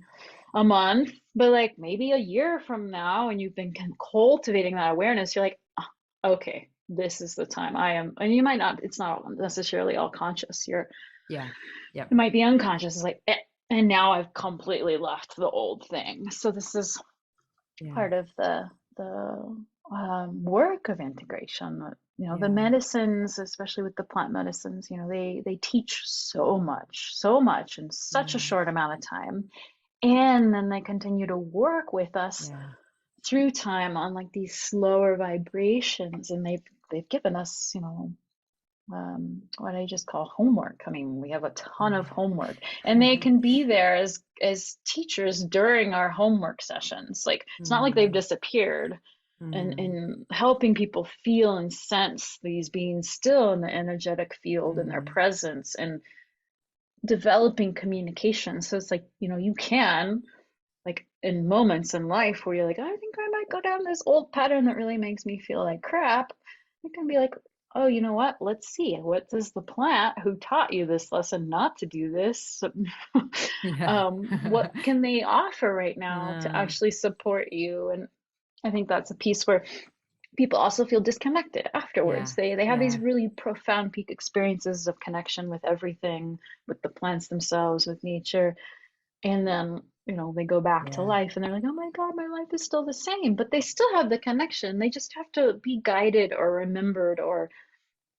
a month, but like maybe a year from now, and you've been cultivating that awareness, you're like, "Ah, okay, this is the time I am," and you might not, it's not necessarily all conscious, you're, Yeah. it Yep. might be unconscious, it's like and now I've completely left the old thing. So this is Yeah. part of the work of integration. The Yeah. medicines, especially with the plant medicines, they teach so much in such a Yeah. short amount of time, and then they continue to work with us Yeah. through time on like these slower vibrations, and they've given us, what I just call homework. I mean, we have a ton of Yeah. homework, and they can be there as teachers during our homework sessions. Like it's not like they've Mm, disappeared, and mm, in helping people feel and sense these being still in the energetic field and their mm. presence and developing communication. So it's like, you can, like in moments in life where you're like, I think I might go down this old pattern that really makes me feel like crap. You can be like, oh, you know what? Let's see. What does the plant who taught you this lesson not to do this? Yeah. What can they offer right now to Uh, actually support you? And I think that's a piece where people also feel disconnected afterwards. yeah. They have these Yeah. really profound peak experiences of connection with everything, with the plants themselves, with nature, and then they go back to Yeah. life and they're like, oh my god, my life is still the same, but they still have the connection. They just have to be guided or remembered or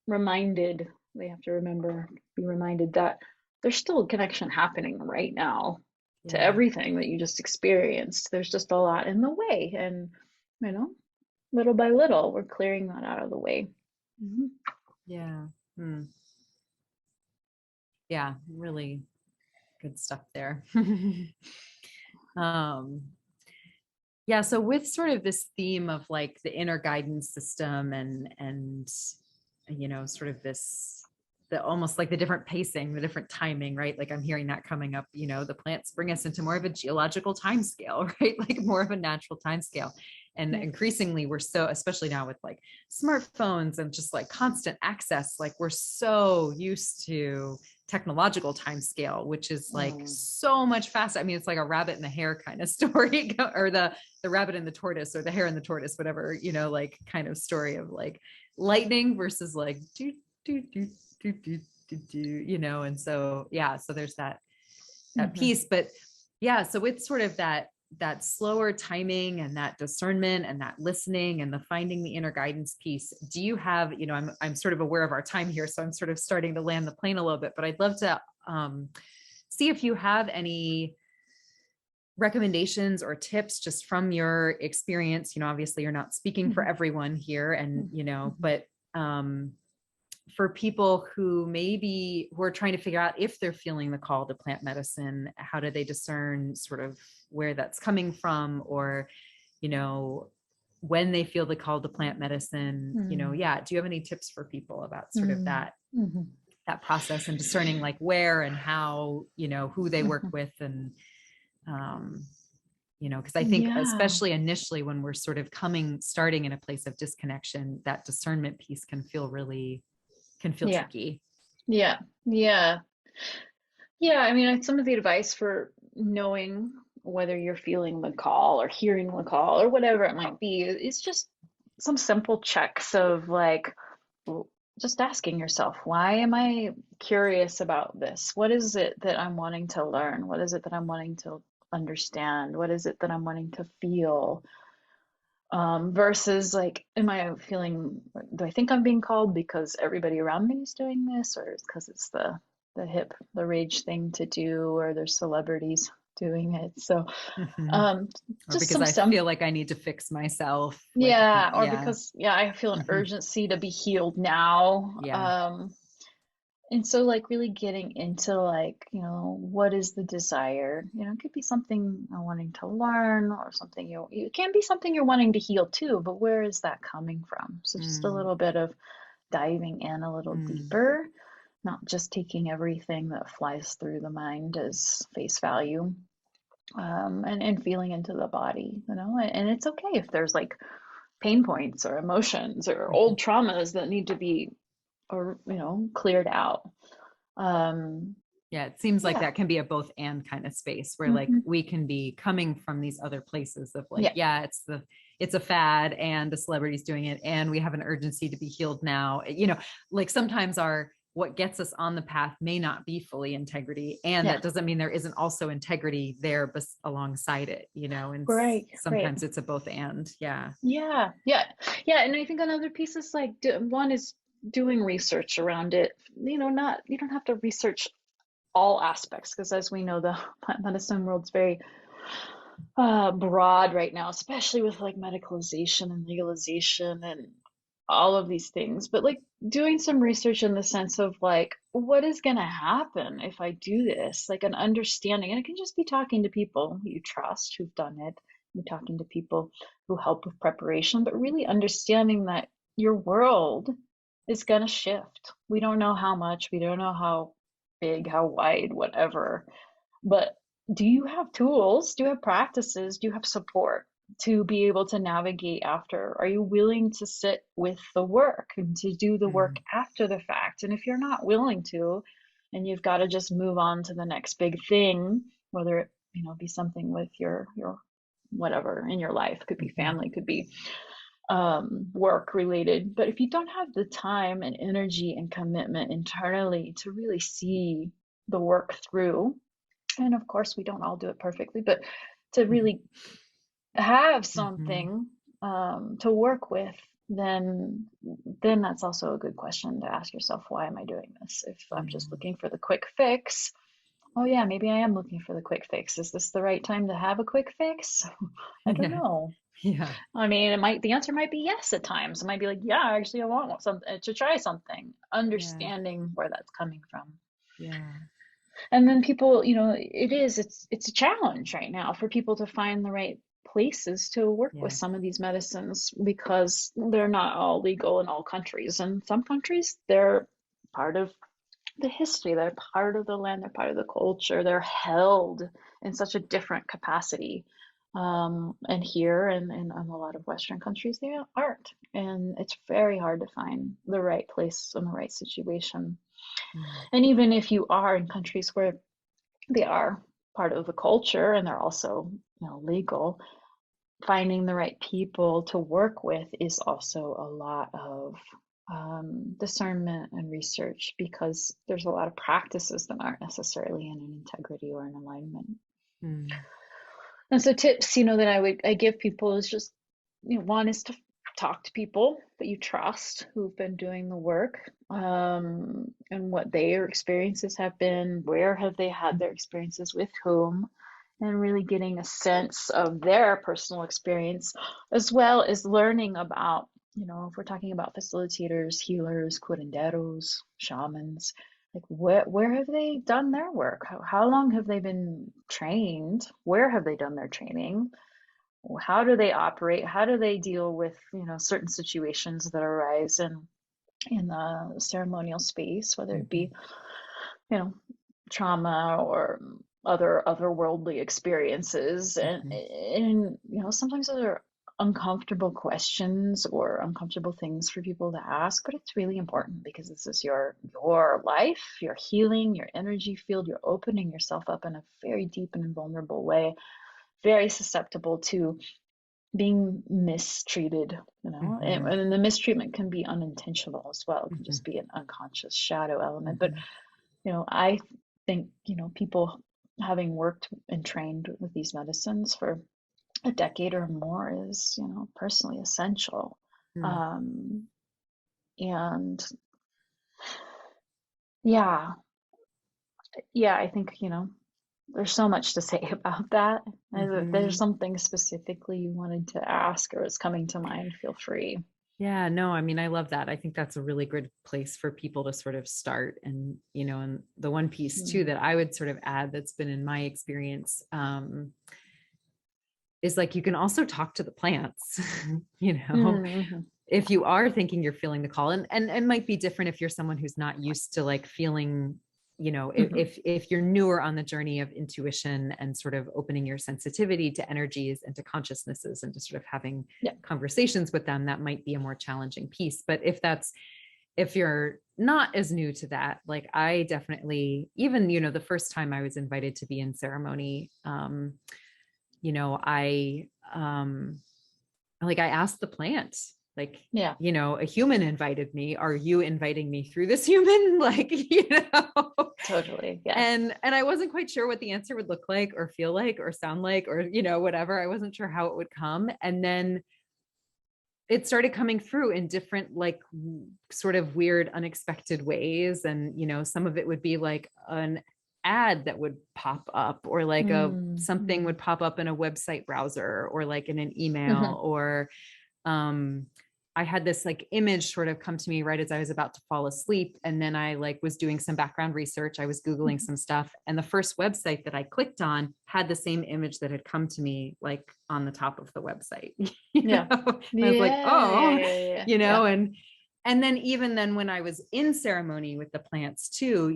reminded. They have to be reminded that there's still a connection happening right now to Yeah. everything that you just experienced. There's just a lot in the way, and you know little by little we're clearing that out of the way. Mhm. Yeah. Mm. Yeah. Really good stuff there. um, yeah. So with sort of this theme of like the inner guidance system and sort of this the almost like the different pacing, the different timing, right? Like I'm hearing that coming up, the plants bring us into more of a geological time scale, right? Like more of a natural time scale. And Yep. increasingly we're so, especially now with like smartphones and just like constant access, like we're so used to technological time scale, which is like Mm. so much faster. I mean, it's like a rabbit and the hare kind of story, or the rabbit and the tortoise, or the hare and the tortoise, whatever, like kind of story of like lightning versus like do do do do do do, and so yeah, so there's that Mhm. piece. But yeah, so it's sort of that slower timing and that discernment and that listening and the finding the inner guidance piece. Do you have, I'm sort of aware of our time here, so I'm sort of starting to land the plane a little bit, but I'd love to see if you have any recommendations or tips just from your experience. Obviously you're not speaking for Mhm. everyone here, and Mhm. but for people who are trying to figure out if they're feeling the call to plant medicine, how do they discern sort of where that's coming from, or you know when they feel the call to plant medicine, Mhm. yeah, do you have any tips for people about sort of Mhm. Mhm. that process and discerning like where and how, who they work Mhm. with, and um because I think Yeah. especially initially when we're sort of starting in a place of disconnection, that discernment piece can feel Yeah. tricky. Yeah. Yeah. Yeah. I mean, some of the advice for knowing whether you're feeling the call or hearing the call or whatever it might be is just some simple checks of like, w- just asking yourself, why am I curious about this? What is it that I'm wanting to learn? What is it that I'm wanting to understand? What is it that I'm wanting to feel? Versus like, am I feeling, do I think I'm being called because everybody around me is doing this, or because it's the rage thing to do, or there's celebrities doing it? So, Mhm. um, Or just because some I some feel like I need to fix myself, like yeah, or yeah. because I feel an Mhm. urgency to be healed now. Yeah. And so like really getting into like, what is the desire? It could be something I'm wanting to learn, or something it can be something you're wanting to heal too, but where is that coming from? So just a Mm, little bit of diving in a little mm, deeper, not just taking everything that flies through the mind as face value. and feeling into the body, and it's okay if there's like pain points or emotions or Mhm. old traumas that need to be, or cleared out. um Yeah, it seems like yeah. that can be a both and kind of space where like Hmm. we can be coming from these other places of like, Yeah. yeah, it's a fad and the celebrity's doing it and we have an urgency to be healed now. Like sometimes our what gets us on the path may not be fully integrity. And Yeah. that doesn't mean there isn't also integrity there alongside it, and Right. Right. sometimes it's a both and. Yeah. Yeah. Yeah. Yeah. And I think another piece is like, one is doing research around it. Not, you don't have to research all aspects, because as we know, the plant medicine world's very broad right now, especially with like medicalization and legalization and all of these things. But like doing some research in the sense of like, what is going to happen if I do this? Like an understanding, and it can just be talking to people you trust who've done it. You're talking to people who help with preparation, but really understanding that your world is going to shift. We don't know how much, we don't know how big, how wide, whatever, but do you have tools? Do you have practices? Do you have support to be able to navigate after? Are you willing to sit with the work and to do the work Mm. after the fact? And if you're not willing to, and you've got to just move on to the next big thing, whether it, be something with your whatever in your life, could be Mhm. family, could be work related. But if you don't have the time and energy and commitment internally to really see the work through, and of course we don't all do it perfectly, but to really have Mhm. something to work with, then that's also a good question to ask yourself: why am I doing this? If I'm just Mhm. looking for the quick fix, oh yeah, maybe I am looking for the quick fix. Is this the right time to have a quick fix? I don't Yeah. know. Yeah. I mean, the answer might be yes at times. It might be like, yeah, actually I want something to try something, Yeah. understanding where that's coming from. Yeah. And then people, it's a challenge right now for people to find the right places to work with Yeah. some of these medicines, because they're not all legal in all countries. And some countries, they're part of the history, they're part of the land, they're part of the culture, they're held in such a different capacity. And here and in a lot of Western countries, they aren't. And it's very hard to find the right place and the right situation. Mm. And even if you are in countries where they are part of the culture and they're also, legal, finding the right people to work with is also a lot of discernment and research, because there's a lot of practices that aren't necessarily in an integrity or an alignment. Mm. And so tips, that I give people is just, one is to talk to people that you trust who've been doing the work, and what their experiences have been, where have they had their experiences, with whom, and really getting a sense of their personal experience, as well as learning about, if we're talking about facilitators, healers, curanderos, shamans, like where have they done their work? How long have they been trained? Where have they done their training? How do they operate? How do they deal with, certain situations that arise in the ceremonial space, whether it Mhm. be, you know, trauma or otherworldly experiences, Mhm. and sometimes those are uncomfortable questions or uncomfortable things for people to ask, but it's really important, because this is your life, your healing, your energy field. You're opening yourself up in a very deep and vulnerable way, very susceptible to being mistreated, Mhm. and the mistreatment can be unintentional as well. It can just Mhm. be an unconscious shadow element. But Mhm. I think, people having worked and trained with these medicines for a decade or more is, personally essential. Mm. Um, and yeah, yeah, I think, there's so much to say about that. If there's Mhm. something specifically you wanted to ask or is coming to mind, feel free. Yeah, no, I mean, I love that. I think that's a really good place for people to sort of start. And the one piece too Mm. that I would sort of add that's been in my experience is like you can also talk to the plants, you know, Mm-hmm. if you are thinking you're feeling the call. And it might be different if you're someone who's not used to like feeling if you're newer on the journey of intuition and sort of opening your sensitivity to energies and to consciousnesses and to sort of having conversations with them, that might be a more challenging piece. But if you're not as new to that, like I definitely, even, the first time I was invited to be in ceremony, I asked the plant, like, a human invited me. Are you inviting me through this human? Like, Totally. Yeah. And I wasn't quite sure what the answer would look like or feel like or sound like, or, whatever. I wasn't sure how it would come. And then it started coming through in different, like, sort of weird, unexpected ways. And, some of it would be like an ad that would pop up, or like something would pop up in a website browser, or like in an email, or I had this like image sort of come to me right as I was about to fall asleep. And then I like was doing some background research. I was Googling some stuff, and the first website that I clicked on had the same image that had come to me, like on the top of the website. I was like, oh, and then even then when I was in ceremony with the plants too,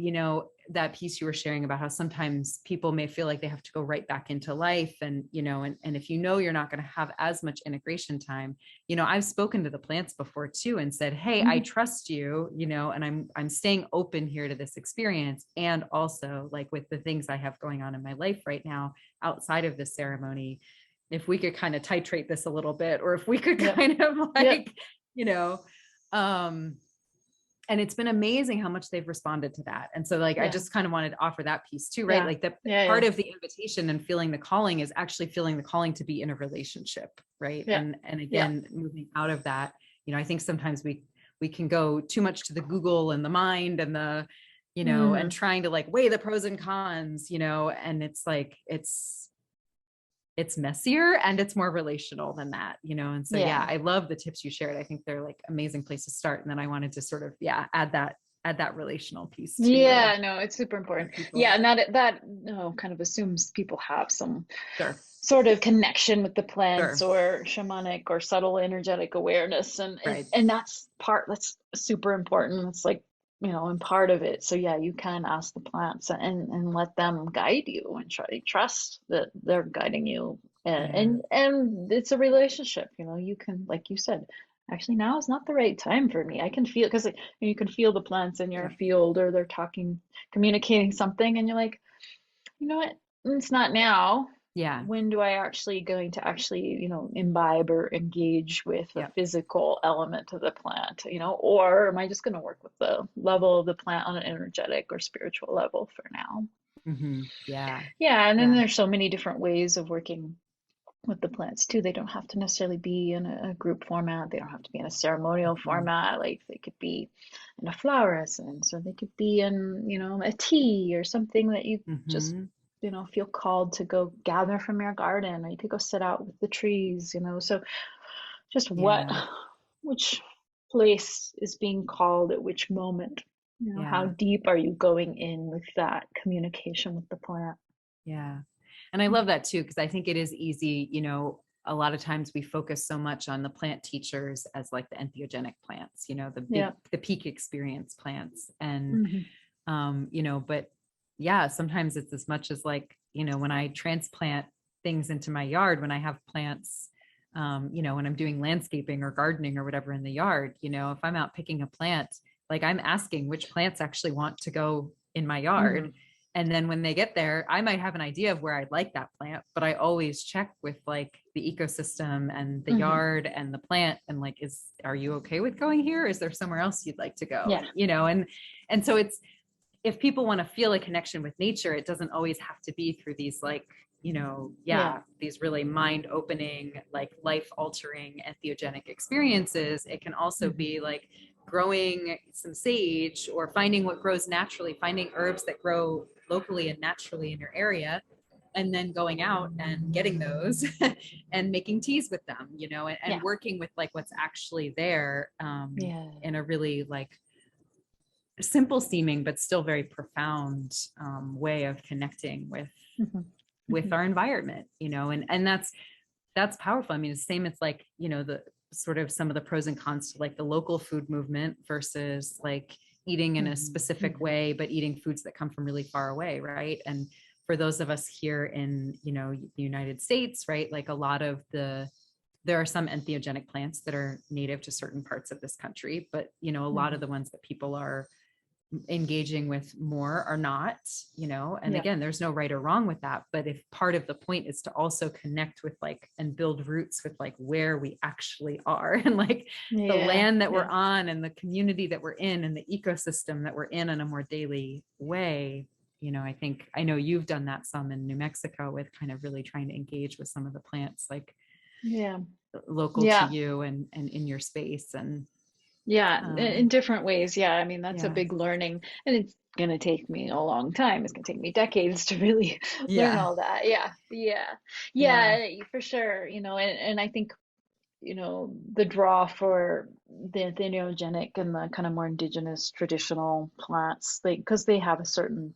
that piece you were sharing about how sometimes people may feel like they have to go right back into life. And, and if you're not going to have as much integration time, I've spoken to the plants before too and said, hey, I trust you, and I'm staying open here to this experience. And also, like, with the things I have going on in my life right now, outside of this ceremony, if we could kind of titrate this a little bit, or if we could kind of like, and it's been amazing how much they've responded to that. And so like, I just kind of wanted to offer that piece too, right? Like that part of the invitation and feeling the calling is actually feeling the calling to be in a relationship. Right. And again, moving out of that, I think sometimes we can go too much to the Google and the mind and the, and trying to like weigh the pros and cons, and it's like, it's messier and it's more relational than that, and so I love the tips you shared. I think they're like amazing place to start. And then I wanted to sort of add that relational piece too. No, it's super important. And that kind of assumes people have some sort of connection with the plants or shamanic or subtle energetic awareness, and that's super important. It's like, and part of it. So you can ask the plants and let them guide you and trust that they're guiding you. And it's a relationship, you can, like you said, actually now is not the right time for me. I can feel, because you can feel the plants in your field, or they're communicating something, and you're like, you know what, it's not now. When do I going to imbibe or engage with the physical element of the plant, or am I just going to work with the level of the plant on an energetic or spiritual level for now? And then there's so many different ways of working with the plants too. They don't have to necessarily be in a group format. They don't have to be in a ceremonial format. Like, they could be in a flower essence, or they could be in, a tea or something that you just feel called to go gather from your garden, or you could go sit out with the trees, so just which place is being called at which moment, how deep are you going in with that communication with the plant? And I love that too, because I think it is easy, a lot of times we focus so much on the plant teachers as like the entheogenic plants, the peak experience plants. And, but sometimes it's as much as like, when I transplant things into my yard, when I have plants, when I'm doing landscaping or gardening or whatever in the yard, if I'm out picking a plant, like I'm asking which plants actually want to go in my yard. And then when they get there, I might have an idea of where I'd like that plant, but I always check with like the ecosystem and the yard and the plant, and like, are you okay with going here? Is there somewhere else you'd like to go? And so it's, if people want to feel a connection with nature, it doesn't always have to be through these like, these really mind opening, like life altering entheogenic experiences. It can also be like growing some sage, or finding what grows naturally, finding herbs that grow locally and naturally in your area, and then going out and getting those and making teas with them, and working with like what's actually there, in a really like simple seeming, but still very profound way of connecting with our environment, and that's powerful. I mean, it's the same. It's like, the sort of some of the pros and cons to like the local food movement versus like eating in a specific Mm-hmm. way, but eating foods that come from really far away, right? And for those of us here in, the United States, right, like a lot of there are some entheogenic plants that are native to certain parts of this country, but a lot of Mm-hmm. the ones that people are engaging with more are not, and Yeah. again, there's no right or wrong with that. But if part of the point is to also connect with like and build roots with like where we actually are and like the Yeah. land that we're Yeah. on and the community that we're in and the ecosystem that we're in a more daily way, I know you've done that some in New Mexico with kind of really trying to engage with some of the plants like Yeah. local to Yeah. you and in your space. And Yeah, in um different ways. Yeah, I mean, that's a yeah, big learning, and it's going to take me a long time. It's going to take me decades to really learn yeah, all that. Yeah, yeah, yeah. yeah, for sure. And I think, the draw for the entheogenic and the kind of more indigenous traditional plants, because they have a certain,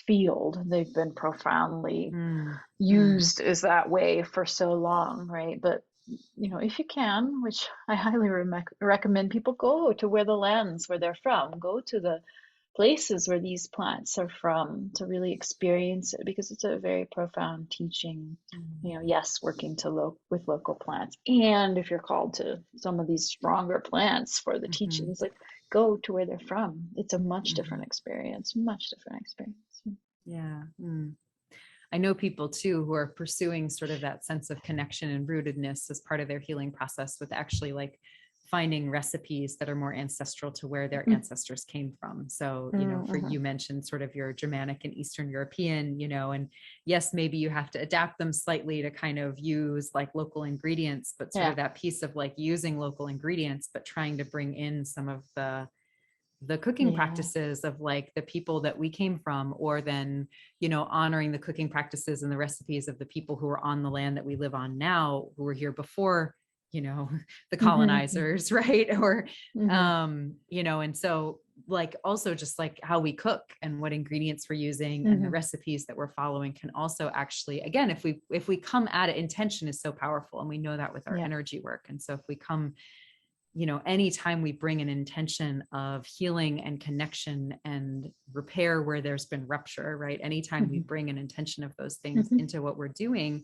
field. They've been profoundly Mm, mm, used as that way for so long, right? But if you can, which I highly recommend people go to where they're from, go to the places where these plants are from to really experience it because it's a very profound teaching. mm, Yes, working with local plants, and if you're called to some of these stronger plants for the mhm, teachings, like go to where they're from. It's a much different mhm. experience, much different experience. Yeah. Mm. I know people too who are pursuing sort of that sense of connection and rootedness as part of their healing process with actually like finding recipes that are more ancestral to where their Mm, ancestors came from. So, for mm, you mentioned sort of your Germanic and Eastern European, and yes, maybe you have to adapt them slightly to kind of use like local ingredients, but sort yeah. of that piece of like using local ingredients, but trying to bring in some of the cooking Yeah. practices of like the people that we came from, or then, honoring the cooking practices and the recipes of the people who are on the land that we live on now, who were here before, you know, the Hmm. colonizers, right? Or, Hmm. and so like also just like how we cook and what ingredients we're using and the Hmm. recipes that we're following can also actually, again, if we come at it, intention is so powerful and we know that with our Yeah. energy work. And so if we come, anytime we bring an intention of healing and connection and repair where there's been rupture, right? Anytime we Hmm. bring an intention of those things Hmm. into what we're doing,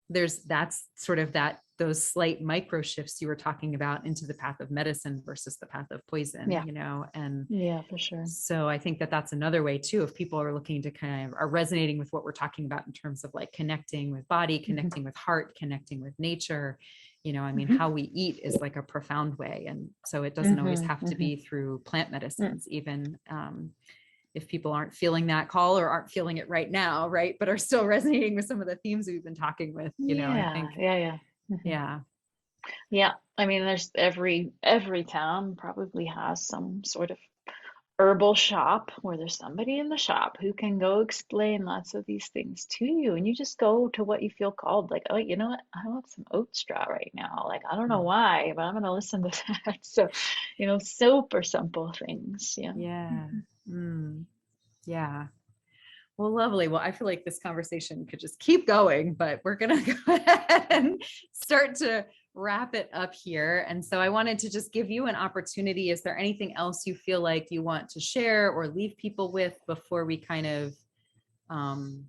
that's sort of those slight micro shifts you were talking about into the path of medicine versus the path of poison, Yeah. and Yeah, for sure. so I think that that's another way too, if people are looking to kind of are resonating with what we're talking about in terms of like connecting with body, Hmm. connecting with heart, connecting with nature, I mean, Hmm. how we eat is like a profound way. And so it doesn't always Hmm. have to Hmm. be through plant medicines, even if people aren't feeling that call or aren't feeling it right now, right, but are still resonating with some of the themes we've been talking with, I Yeah. think, Yeah. Yeah. Hmm. yeah. Yeah. I mean, there's every town probably has some sort of herbal shop where there's somebody in the shop who can go explain lots of these things to you, and you just go to what you feel called, like, oh, you know what, I want some oat straw right now, like, I don't know why, but I'm going to listen to that. So, soap or simple things. Yeah. Yeah. Mhm. Mm, yeah. Well, lovely. Well, I feel like this conversation could just keep going, but we're going to go ahead and start to wrap it up here. And so I wanted to just give you an opportunity. Is there anything else you feel like you want to share or leave people with before we kind of, um,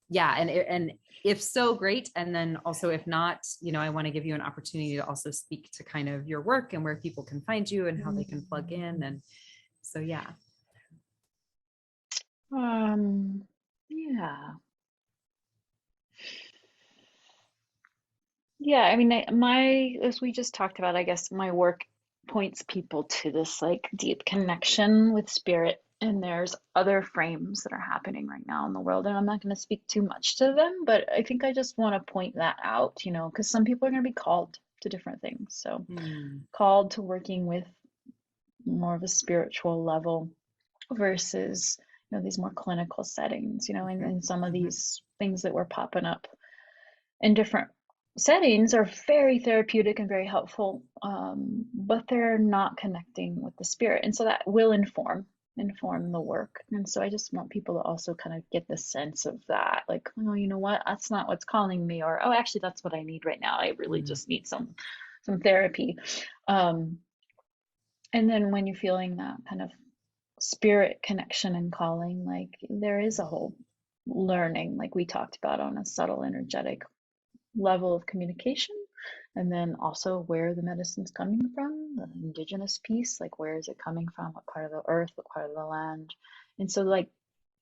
yeah. And if so, great. And then also, if not, I want to give you an opportunity to also speak to kind of your work and where people can find you and how they can plug in. And so, yeah. Um, yeah. Yeah, I mean, as we just talked about, I guess my work points people to this like deep connection with spirit. And there's other frames that are happening right now in the world. And I'm not going to speak too much to them, but I think I just want to point that out, because some people are going to be called to different things. So, Mm, called to working with more of a spiritual level versus, these more clinical settings, mhm, and some of mhm, these things that were popping up in different settings are very therapeutic and very helpful, but they're not connecting with the spirit, and so that will inform the work. And so I just want people to also kind of get the sense of that, like, oh, you know what, that's not what's calling me, or oh, actually that's what I need right now. I really mm, just need some therapy. um And then when you're feeling that kind of spirit connection and calling, like there is a whole learning, like we talked about, on a subtle energetic level of communication. And then also where the medicine's coming from, the indigenous piece, like where is it coming from, what part of the earth, what part of the land. And so, like,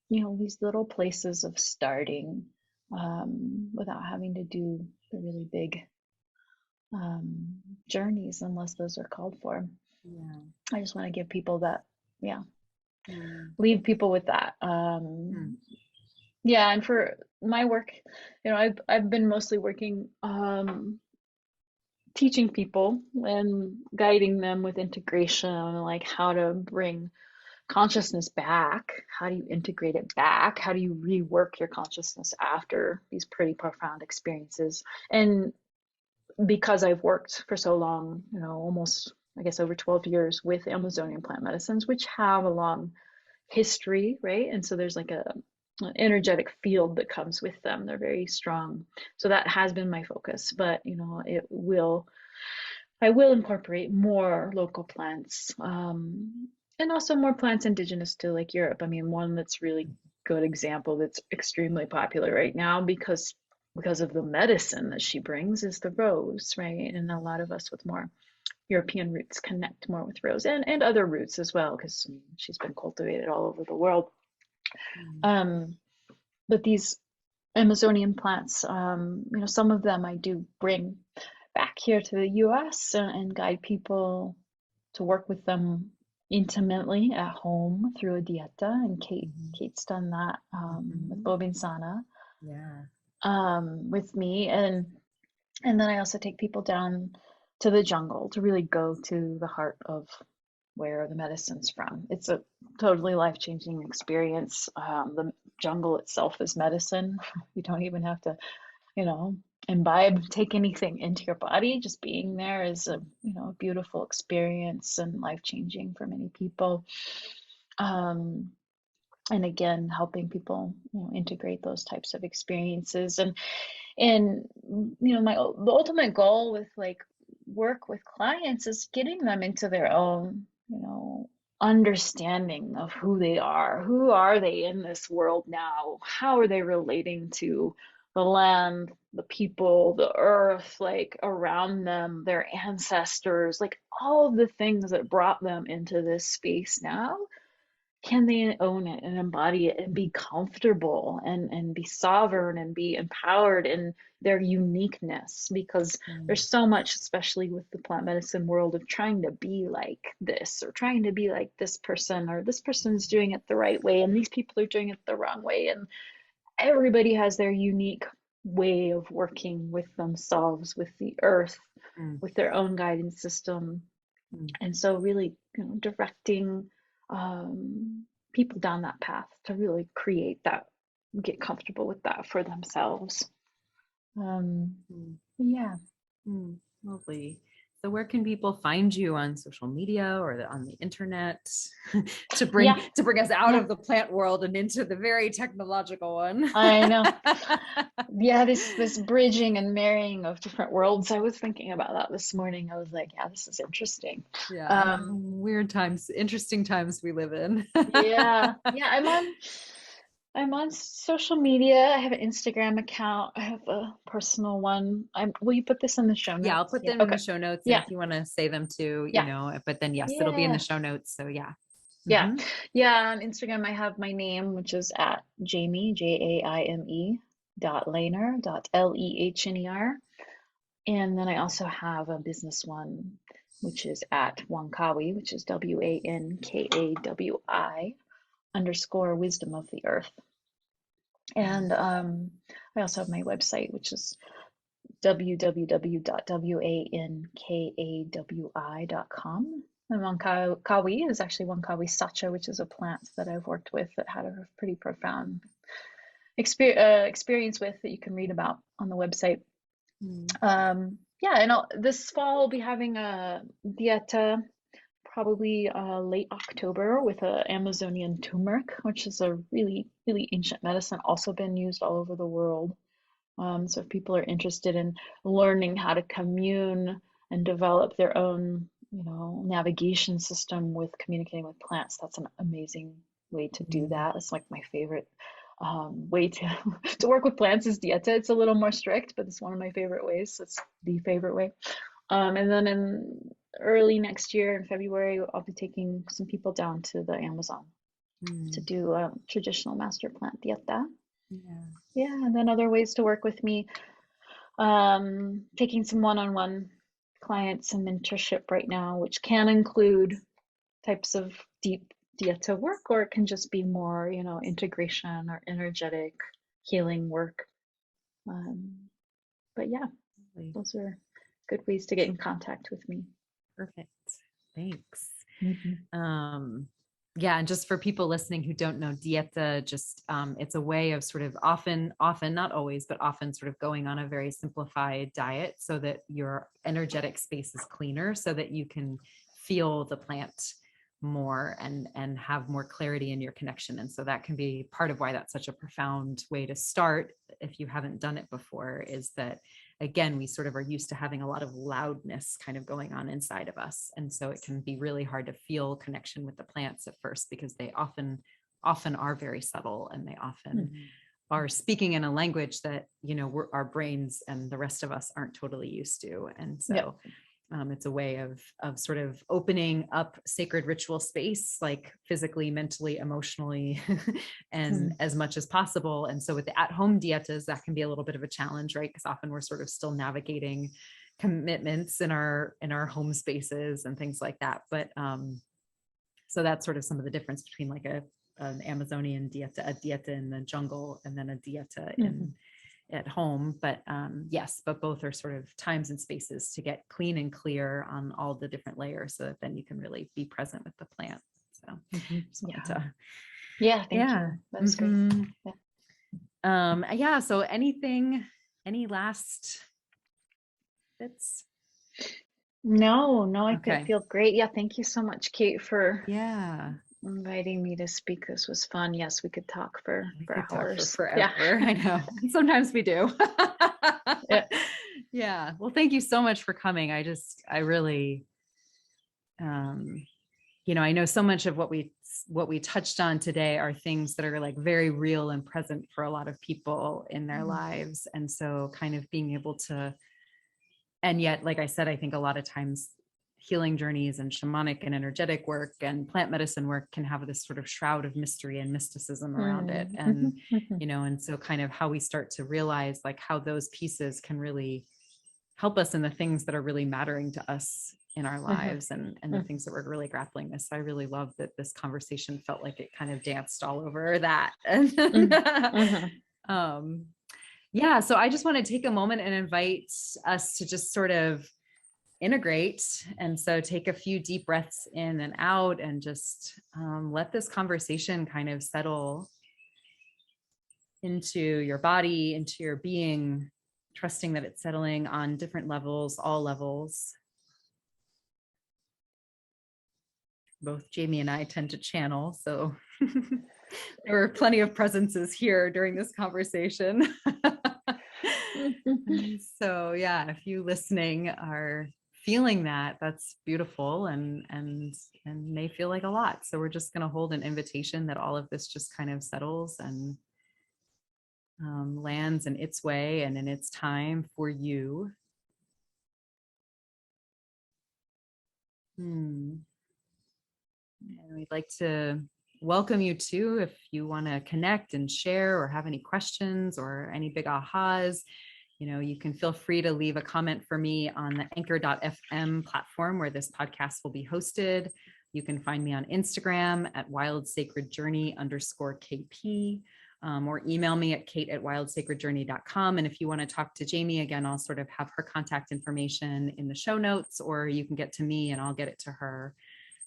these little places of starting, without having to do the really big journeys unless those are called for. Yeah. I just want to give people that, yeah, Mm. leave people with that. Mm. Yeah, and for my work, I've been mostly working teaching people and guiding them with integration, like how to bring consciousness back. How do you integrate it back? How do you rework your consciousness after these pretty profound experiences? And because I've worked for so long, almost, I guess, over 12 years with Amazonian plant medicines, which have a long history, right? And so there's like an energetic field that comes with them. They're very strong. So that has been my focus, but I will incorporate more local plants, and also more plants indigenous to like Europe. I mean, one that's really good example that's extremely popular right now because of the medicine that she brings is the rose, right? And a lot of us with more European roots connect more with rose, and other roots as well, because she's been cultivated all over the world. Mm. Um, but these Amazonian plants, some of them I do bring back here to the US, and guide people to work with them intimately at home through a dieta. And Mhm. Kate's done that with Mhm. Bobinsana Yeah. with me. And then I also take people down to the jungle to really go to the heart of where the medicine's from. It's a totally life-changing experience. The jungle itself is medicine. You don't even have to, you know, take anything into your body. Just being there is a beautiful experience and life-changing for many people. Um, and again, helping people, integrate those types of experiences. And the ultimate goal with like work with clients is getting them into their own, understanding of who they are. Who are they in this world now? How are they relating to the land, the people, the earth, like around them, their ancestors, like all of the things that brought them into this space now? Can they own it and embody it and be comfortable and be sovereign and be empowered in their uniqueness? Because Mm. there's so much, especially with the plant medicine world, of trying to be like this or trying to be like this person, or this person's doing it the right way and these people are doing it the wrong way. And everybody has their unique way of working with themselves, with the earth, Mm. with their own guidance system. Mm. And so really, directing people down that path to really create that, get comfortable with that for themselves. Um, Mm. yeah. Mm. Lovely. So where can people find you on social media or on the internet to bring Yeah. us out Yeah. of the plant world and into the very technological one? I know. Yeah, this bridging and marrying of different worlds. I was thinking about that this morning. I was like, yeah, this is interesting. Yeah. Um, Weird times, interesting times we live in. yeah. Yeah, I'm on social media. I have an Instagram account. I have a personal one. Will you put this in the show Yeah, I'll notes? put Yeah. them in the Okay. show notes. And Yeah. if you want to say them too, Yeah. but then yes, it'll be in the Yeah. show notes. So yeah. Yeah. Mm-hmm. Yeah. On Instagram, I have my name, which is at Jaime, Jaime .Lehner, Lehner. And then I also have a business one, which is at Wankawi, which is WANKAWI _, wisdom of the earth. And I also have my website, which is www.wankawi.com. And Wankawi is actually Wankawi Sacha, which is a plant that I've worked with that had a pretty profound experience with, that you can read about on the website. Yeah, and this fall I'll be having a dieta, probably late October, with a Amazonian turmeric, which is a really, really ancient medicine, also been used all over the world. So if people are interested in learning how to commune and develop their own navigation system with communicating with plants. That's an amazing way to do that. It's like my favorite way to to work with plants is dieta. It's a little more strict, but it's one of my favorite ways. It's the favorite way. And then in early next year in February, I'll be taking some people down to the Amazon to do a traditional master plant dieta. Yeah, and then other ways to work with me. Taking some one-on-one clients and mentorship right now, which can include types of deep dieta work, or it can just be more, integration or energetic healing work. But yeah, those are good ways to get in contact with me. Perfect. Thanks. Yeah, and just for people listening who don't know, dieta, just it's a way of sort of often, not always, but often sort of going on a very simplified diet so that your energetic space is cleaner, so that you can feel the plant more and have more clarity in your connection. And so that can be part of why that's such a profound way to start if you haven't done it before, is that again, we sort of are used to having a lot of loudness kind of going on inside of us. And so it can be really hard to feel connection with the plants at first, because they often are very subtle, and they often are speaking in a language that, our brains and the rest of us aren't totally used to. And so it's a way of sort of opening up sacred ritual space, like physically, mentally, emotionally, and as much as possible. And so with the at-home dietas, that can be a little bit of a challenge, right? Because often we're sort of still navigating commitments in our home spaces and things like that. But so that's sort of some of the difference between like an Amazonian dieta, a dieta in the jungle, and then a dieta at home. But yes, but both are sort of times and spaces to get clean and clear on all the different layers, so that then you can really be present with the plant. So thank you. That's great. So any last bits? No, I feel great. Yeah, thank you so much, Kate, for inviting me to speak. This was fun. Yes, we could talk for hours. For forever. I know. Sometimes we do. Yeah. Well, thank you so much for coming. I really, I know so much of what we touched on today are things that are like very real and present for a lot of people in their lives. And so kind of being able to, and yet, like I said, I think a lot of times healing journeys and shamanic and energetic work and plant medicine work can have this sort of shroud of mystery and mysticism around it. And, and so kind of how we start to realize like how those pieces can really help us in the things that are really mattering to us in our lives and the things that we're really grappling with. So I really love that this conversation felt like it kind of danced all over that. So I just want to take a moment and invite us to just sort of integrate. And so take a few deep breaths in and out, and just let this conversation kind of settle into your body, into your being, trusting that it's settling on different levels, all levels. Both Jamie and I tend to channel, so there were plenty of presences here during this conversation. So yeah, if you listening are feeling that, that's beautiful and may feel like a lot. So we're just going to hold an invitation that all of this just kind of settles and lands in its way and in its time for you. And we'd like to welcome you too, if you want to connect and share or have any questions or any big ahas. You can feel free to leave a comment for me on the anchor.fm platform where this podcast will be hosted. You can find me on Instagram at wildsacredjourney_KP, or email me at kate@wildsacredjourney.com. And if you want to talk to Jamie, again, I'll sort of have her contact information in the show notes, or you can get to me and I'll get it to her.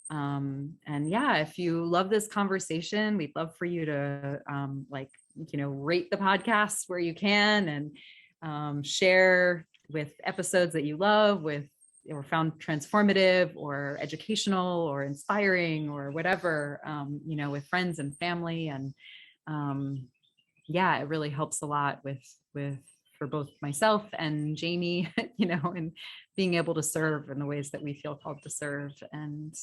And yeah, if you love this conversation, we'd love for you to rate the podcast where you can, and share with episodes that you love or found transformative or educational or inspiring or whatever, with friends and family. And it really helps a lot with for both myself and Jamie, and being able to serve in the ways that we feel called to serve, and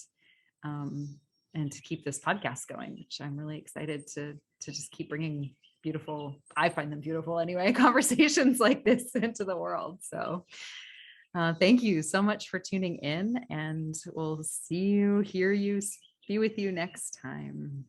to keep this podcast going, which I'm really excited to just keep bringing beautiful, I find them beautiful anyway, conversations like this into the world. So thank you so much for tuning in, and we'll see you, hear you, be with you next time.